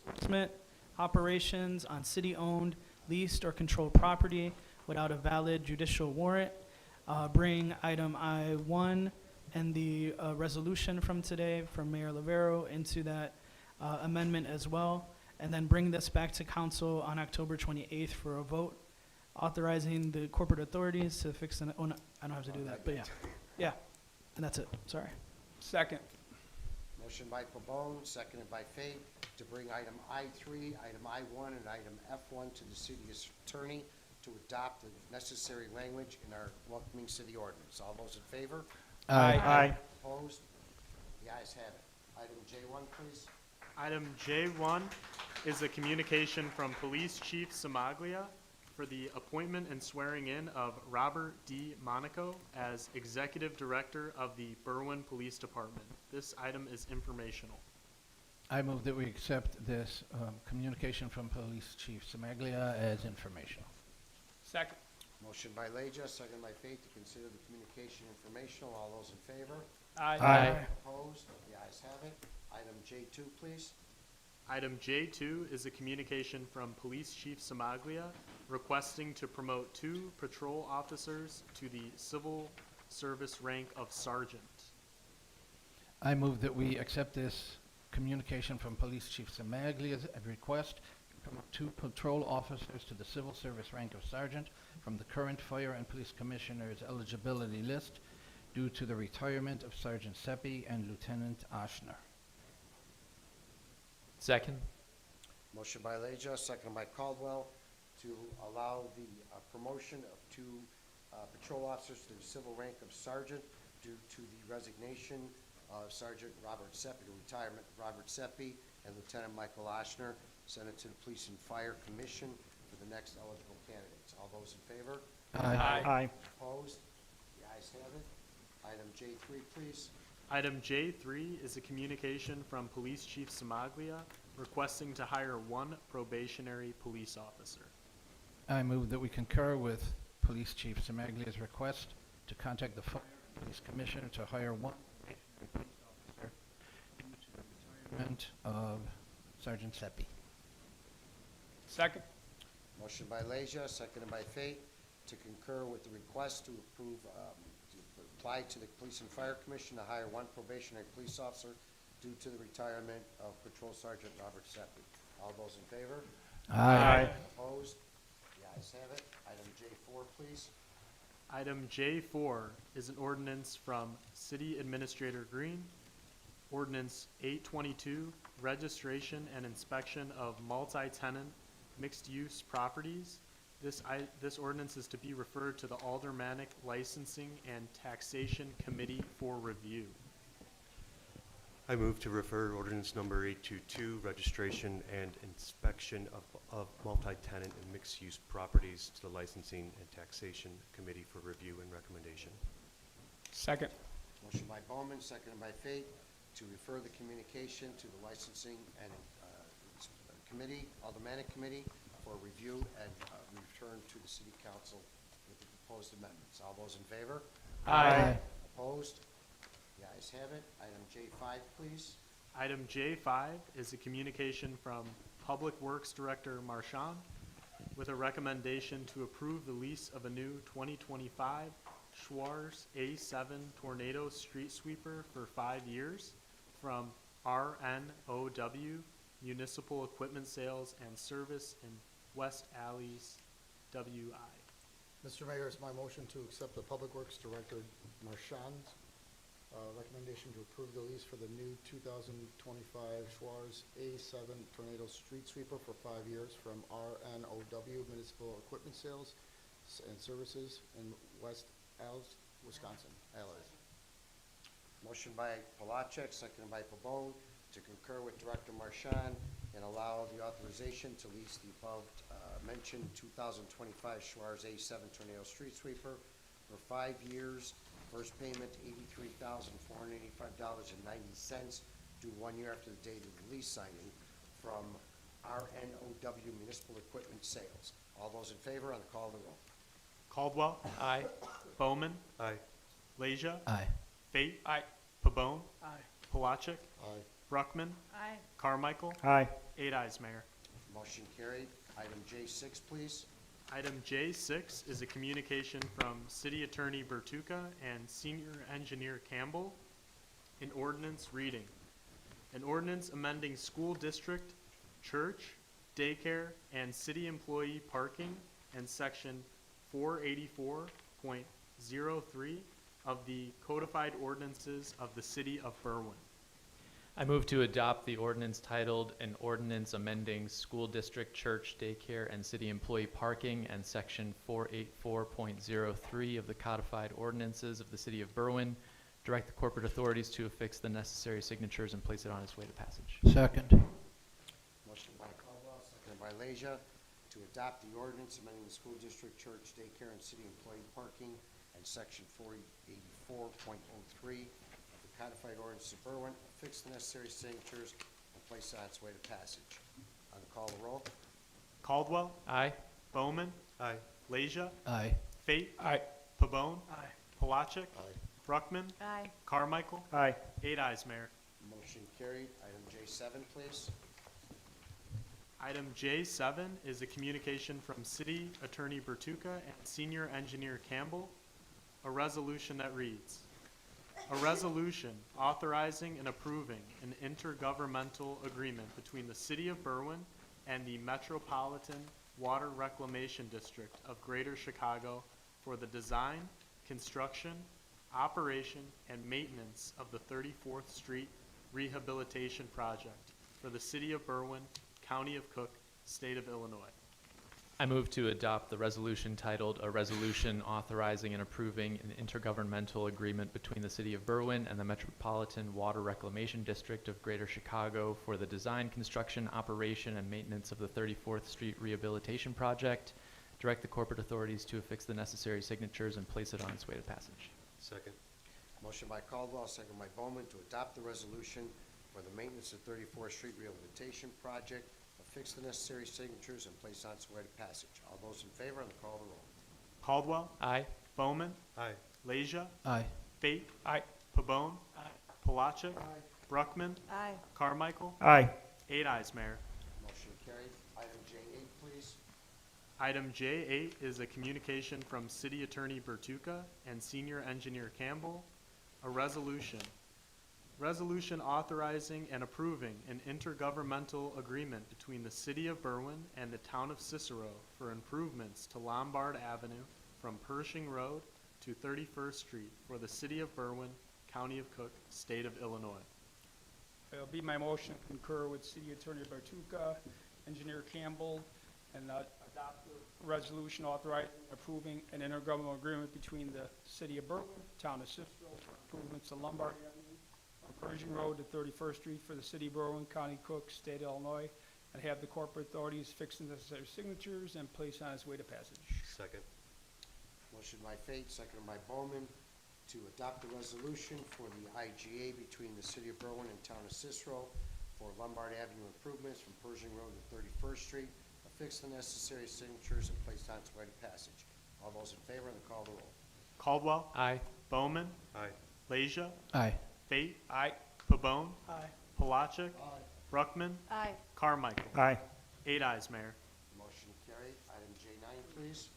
enforcement operations on city-owned, leased, or controlled property without a valid judicial warrant. Bring item I1 and the resolution from today from Mayor Lavero into that amendment as well, and then bring this back to council on October 28th for a vote, authorizing the corporate authorities to fix an, oh, no, I don't have to do that, but yeah. Yeah, and that's it, sorry. Second. Motion by Pabon, seconded by Fate, to bring item I3, item I1, and item F1 to the city attorney to adopt the necessary language in our welcoming city ordinance. All those in favor? Aye. Opposed? The ayes have it. Item J1, please. Item J1 is a communication from Police Chief Samaglia for the appointment and swearing in of Robert D. Monaco as Executive Director of the Berwyn Police Department. This item is informational. I move that we accept this communication from Police Chief Samaglia as informational. Second. Motion by Leja, seconded by Fate, to consider the communication informational. All those in favor? Aye. Opposed? The ayes have it. Item J2, please. Item J2 is a communication from Police Chief Samaglia requesting to promote 2 patrol officers to the civil service rank of sergeant. I move that we accept this communication from Police Chief Samaglia's request to promote 2 patrol officers to the civil service rank of sergeant from the current Fire and Police Commissioner's eligibility list due to the retirement of Sergeant Seppi and Lieutenant Oshner. Second. Motion by Leja, seconded by Caldwell, to allow the promotion of 2 patrol officers to the civil rank of sergeant due to the resignation of Sergeant Robert Seppi, the retirement of Robert Seppi, and Lieutenant Michael Oshner, send it to the Police and Fire Commission for the next eligible candidates. All those in favor? Aye. Opposed? The ayes have it. Item J3, please. Item J3 is a communication from Police Chief Samaglia requesting to hire one probationary police officer. I move that we concur with Police Chief Samaglia's request to contact the Fire and Police Commissioner to hire one police officer due to the retirement of Sergeant Seppi. Second. Motion by Leisure, seconded by Fate, to concur with the request to approve, to apply to the Police and Fire Commission to hire one probationary police officer due to the retirement of Patrol Sergeant Robert Seppi. All those in favor? Aye. Opposed? The ayes have it. Item J4, please. Item J4 is an ordinance from City Administrator Green, Ordinance 822, registration and inspection of multi-tenant mixed-use properties. This ordinance is to be referred to the Aldermanic Licensing and Taxation Committee for review. I move to refer ordinance number 822, registration and inspection of multi-tenant and mixed-use properties to the Licensing and Taxation Committee for review and recommendation. Second. Motion by Bowman, seconded by Fate, to refer the communication to the Licensing and Committee, Aldermanic Committee, for review and return to the City Council with the proposed amendments. All those in favor? Aye. Opposed? The ayes have it. Item J5, please. Item J5 is a communication from Public Works Director Marchand with a recommendation to approve the lease of a new 2025 Schwarz A7 Tornado Street Sweeper for 5 years from RNOW Municipal Equipment Sales and Service in West Alleys, WI. Mr. Mayor, it's my motion to accept the Public Works Director Marchand's recommendation to approve the lease for the new 2025 Schwarz A7 Tornado Street Sweeper for 5 years from RNOW Municipal Equipment Sales and Services in West Allis, Wisconsin. Allies. Motion by Palachek, seconded by Pabon, to concur with Director Marchand and allow the authorization to lease the above mentioned 2025 Schwarz A7 Tornado Street Sweeper for 5 years. First payment, $83,485.90, due 1 year after the date of the lease signing from RNOW Municipal Equipment Sales. All those in favor on the call of the roll. Caldwell. Aye. Bowman. Aye. Leisure. Aye. Fate. Aye. Pabon. Aye. Palachik. Aye. Bruckman. Aye. Carmichael. Aye. 8 ayes, Mayor. Motion carried. Item J6, please. Item J6 is a communication from City Attorney Bertuca and Senior Engineer Campbell. An ordinance reading. An ordinance amending school district, church, daycare, and city employee parking and section 484.03 of the codified ordinances of the City of Berwyn. I move to adopt the ordinance titled An Ordinance Amending School District, Church, Daycare, and City Employee Parking and Section 484.03 of the codified ordinances of the City of Berwyn. Direct the corporate authorities to affix the necessary signatures and place it on its way to passage. Second. Motion by Caldwell, seconded by Leisure, to adopt the ordinance amending the school district, church, daycare, and city employee parking and section 484.03 of the codified ordinance of Berwyn, affix the necessary signatures, and place it on its way to passage. On the call of the roll. Caldwell. Aye. Bowman. Aye. Leisure. Aye. Fate. Aye. Pabon. Aye. Palachik. Aye. Bruckman. Aye. Carmichael. Aye. 8 ayes, Mayor. Motion carried. Item J7, please. Item J7 is a communication from City Attorney Bertuca and Senior Engineer Campbell. A resolution that reads, a resolution authorizing and approving an intergovernmental agreement between the City of Berwyn and the Metropolitan Water Reclamation District of Greater Chicago for the design, construction, operation, and maintenance of the 34th Street Rehabilitation Project for the City of Berwyn, County of Cook, State of Illinois. I move to adopt the resolution titled, "A Resolution Authorizing and Approving an Intergovernmental Agreement Between the City of Berwyn and the Metropolitan Water Reclamation District of Greater Chicago for the design, construction, operation, and maintenance of the 34th Street Rehabilitation Project. Direct the corporate authorities to affix the necessary signatures and place it on its way to passage." Second. Motion by Caldwell, second by Bowman, to adopt the resolution for the maintenance of 34th Street Rehabilitation Project, affix the necessary signatures, and place on its way to passage. All those in favor on the call of the roll. Caldwell. Aye. Bowman. Aye. Leisure. Aye. Fate. Aye. Pabon. Palachik. Bruckman. Aye. Carmichael. Aye. 8 ayes, Mayor. Motion carried. Item J8, please. Item J8 is a communication from City Attorney Bertuca and Senior Engineer Campbell, a resolution. Resolution authorizing and approving an intergovernmental agreement between the City of Berwyn and the Town of Cicero for improvements to Lombard Avenue from Pershing Road to 31st Street for the City of Berwyn, County of Cook, State of Illinois. It'll be my motion to concur with City Attorney Bertuca, Engineer Campbell, and adopt the resolution authorizing and approving an intergovernmental agreement between the City of Berwyn, Town of Cicero for improvements to Lombard Avenue from Pershing Road to 31st Street for the City of Berwyn, County Cook, State of Illinois, and have the corporate authorities fix the necessary signatures and place on its way to passage. Second. Motion by Fate, seconded by Bowman, to adopt the resolution for the IGA between the City of Berwyn and Town of Cicero for Lombard Avenue improvements from Pershing Road to 31st Street, affix the necessary signatures, and place on its way to passage. All those in favor on the call of the roll. Caldwell. Aye. Bowman. Aye. Leisure. Aye. Fate. Aye. Pabon. Aye. Palachik. Bruckman. Aye. Carmichael. Aye. 8 ayes, Mayor. Motion carried. Item J9, please.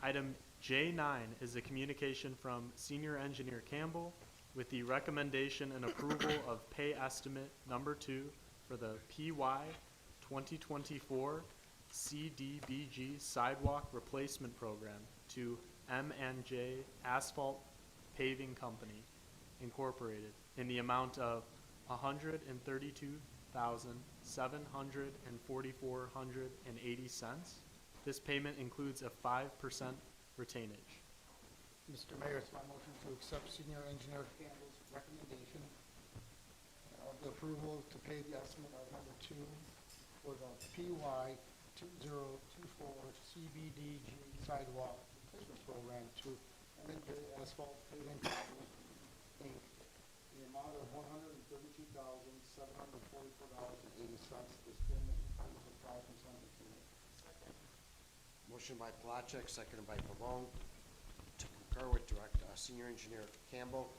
Item J9 is a communication from Senior Engineer Campbell with the recommendation and approval of pay estimate number 2 for the PY 2024 CDBG Sidewalk Replacement Program to M&J Asphalt Paving Company, Incorporated, in the amount of $132,744.80. This payment includes a 5% retainage. Mr. Mayor, it's my motion to accept Senior Engineer Campbell's recommendation of the approval to pay the estimate of number 2 for the PY 2024 CBDG sidewalk replacement program to M&J Asphalt Paving Company, Inc. in the amount of $132,744.80. This payment includes a 5% retainage. Motion by Palachik, seconded by Pabon, to concur with Senior Engineer Campbell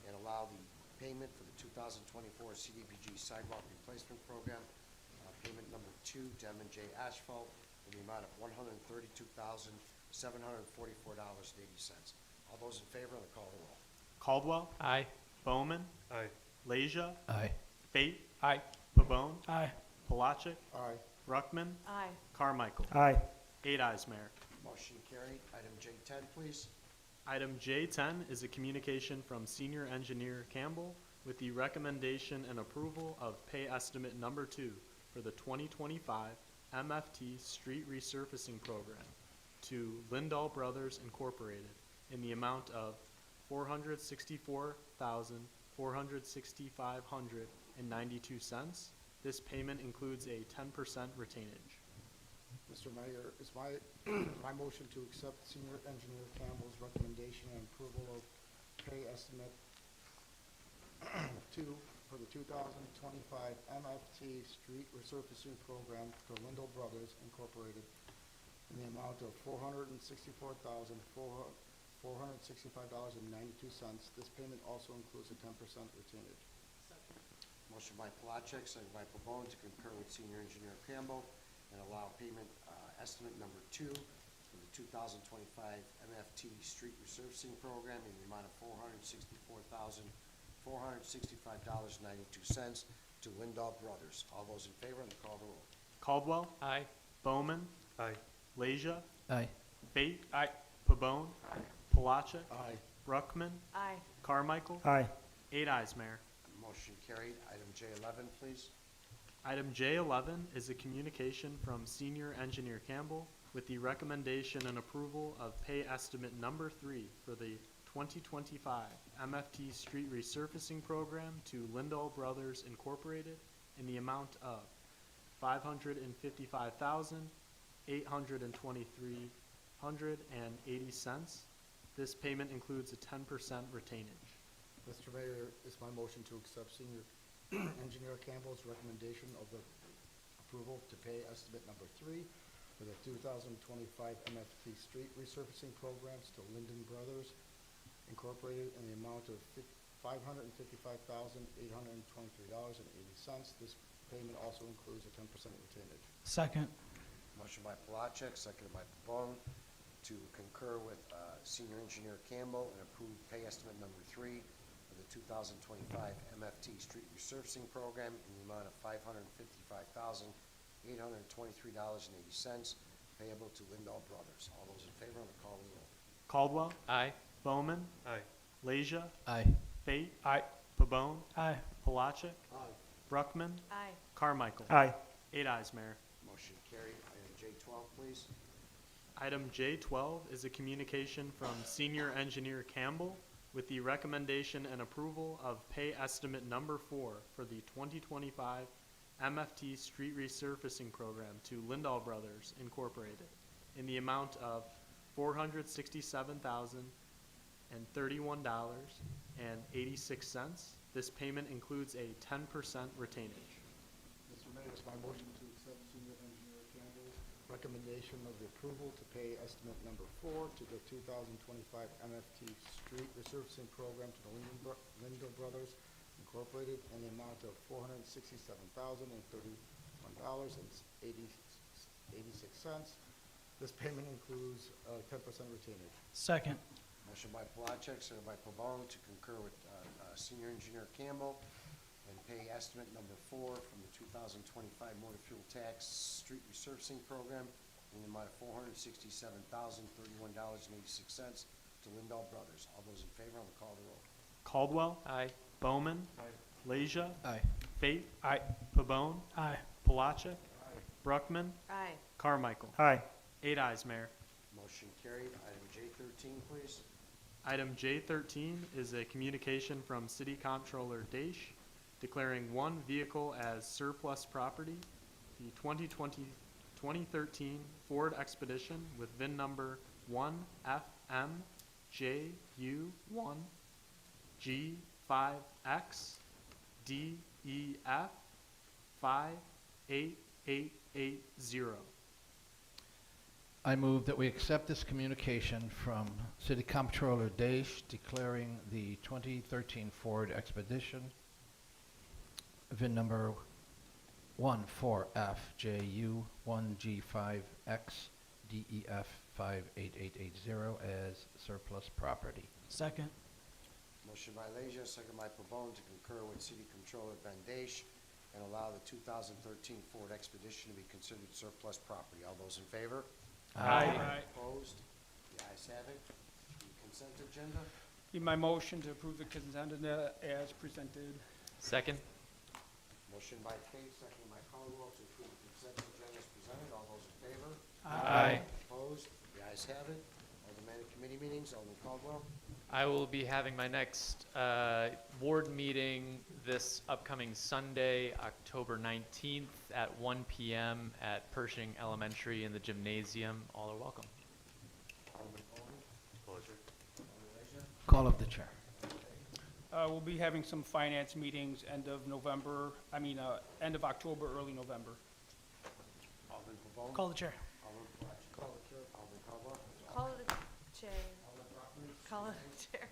and allow the payment for the 2024 CDBG Sidewalk Replacement Program, payment number 2 to M&J Asphalt in the amount of $132,744.80. All those in favor on the call of the roll. Caldwell. Aye. Bowman. Aye. Leisure. Aye. Fate. Aye. Pabon. Aye. Palachik. Aye. Bruckman. Aye. Carmichael. Aye. 8 ayes, Mayor. Motion carried. Item J10, please. Item J10 is a communication from Senior Engineer Campbell with the recommendation and approval of pay estimate number 2 for the 2025 MFT Street Resurfacing Program to Lindahl Brothers Incorporated in the amount of $464,465.92. This payment includes a 10% retainage. Mr. Mayor, it's my motion to accept Senior Engineer Campbell's recommendation and approval of pay estimate 2 for the 2025 MFT Street Resurfacing Program to Lindahl Brothers Incorporated in the amount of $464,465.92. This payment also includes a 10% retainage. Motion by Palachik, seconded by Pabon, to concur with Senior Engineer Campbell and allow payment estimate number 2 for the 2025 MFT Street Resurfacing Program in the amount of $464,465.92 to Lindahl Brothers. All those in favor on the call of the roll. Caldwell. Aye. Bowman. Aye. Leisure. Aye. Fate. Aye. Pabon. Palachik. Aye. Bruckman. Aye. Carmichael. Aye. 8 ayes, Mayor. Motion carried. Item J11, please. Item J11 is a communication from Senior Engineer Campbell with the recommendation and approval of pay estimate number 3 for the 2025 MFT Street Resurfacing Program to Lindahl Brothers Incorporated in the amount of $555,823.80. This payment includes a 10% retainage. Mr. Mayor, it's my motion to accept Senior Engineer Campbell's recommendation of the approval to pay estimate number 3 for the 2025 MFT Street Resurfacing Programs to Linden Brothers Incorporated in the amount of $555,823.80. This payment also includes a 10% retainage. Second. Motion by Palachek, seconded by Pabon, to concur with Senior Engineer Campbell and approve pay estimate number 3 for the 2025 MFT Street Resurfacing Program in the amount of $555,823.80 payable to Lindahl Brothers. All those in favor on the call of the roll. Caldwell. Aye. Bowman. Aye. Leisure. Aye. Fate. Aye. Pabon. Aye. Palachek. Aye. Bruckman. Aye. Carmichael. Aye. 8 ayes, Mayor. Motion carried. Item J12, please. Item J12 is a communication from Senior Engineer Campbell with the recommendation and approval of pay estimate number 4 for the 2025 MFT Street Resurfacing Program to Lindahl Brothers Incorporated in the amount of $467,031.86. This payment includes a 10% retainage. Mr. Mayor, it's my motion to accept Senior Engineer Campbell's recommendation of the approval to pay estimate number 4 to the 2025 MFT Street Resurfacing Program to the Lindahl Brothers Incorporated in the amount of $467,031.86. This payment includes 10% retainage. Second. Motion by Palachek, seconded by Pabon, to concur with Senior Engineer Campbell and pay estimate number 4 from the 2025 Motor Fuel Tax Street Resurfacing Program in the amount of $467,031.86 to Lindahl Brothers. All those in favor on the call of the roll. Caldwell. Aye. Bowman. Aye. Leisure. Aye. Fate. Aye. Pabon. Aye. Palachek. Bruckman. Aye. Carmichael. Aye. 8 ayes, Mayor. Motion carried. Item J13, please. Item J13 is a communication from City Comptroller Daish declaring one vehicle as surplus property, the 2013 Ford Expedition with VIN number 1FMJU1G5XDEF58880. I move that we accept this communication from City Comptroller Daish declaring the 2013 Ford Expedition, VIN number 14FJU1G5XDEF58880 as surplus property. Second. Motion by Leisure, second by Pabon, to concur with City Controller Ben Daish and allow the 2013 Ford Expedition to be considered surplus property. All those in favor? Aye. Opposed? The ayes have it. The consent agenda. Be my motion to approve the consent agenda as presented. Second. Motion by Fate, second by Caldwell, to approve the consent agenda as presented. All those in favor? Aye. Opposed? The ayes have it. Alderman committee meetings. Alderman Caldwell. I will be having my next ward meeting this upcoming Sunday, October 19th at 1 p.m. at Pershing Elementary in the gymnasium. All are welcome. Alderman Bowman. Pleasure. Alderman Leisure. Call of the chair. We'll be having some finance meetings end of October, early November. Alderman Pabon. Call the chair. Alderman Palachek. Call the chair. Alderman Caldwell. Call it a chair. Call it a chair.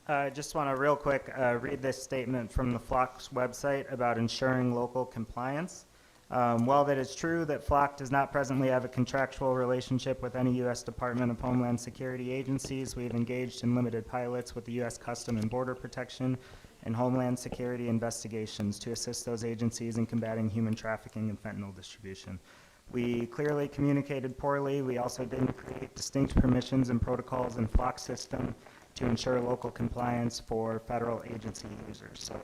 I just want to real quick read this statement from the Flock's website about ensuring local compliance. While that is true that Flock does not presently have a contractual relationship with any U.S. Department of Homeland Security agencies, we have engaged in limited pilots with the U.S. Custom and Border Protection and Homeland Security investigations to assist those agencies in combating human trafficking and fentanyl distribution. We clearly communicated poorly. We also didn't create distinct permissions and protocols in Flock's system to ensure local compliance for federal agency users. So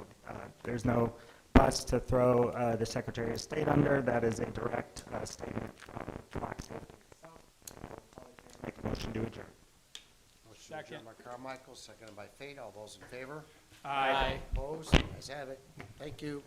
there's no bus to throw the Secretary of State under. That is a direct statement from Flock Safety itself. Make a motion to adjourn. Motion adjourned by Carmichael, seconded by Fate. All those in favor? Aye. Opposed? Ayes have it. Thank you.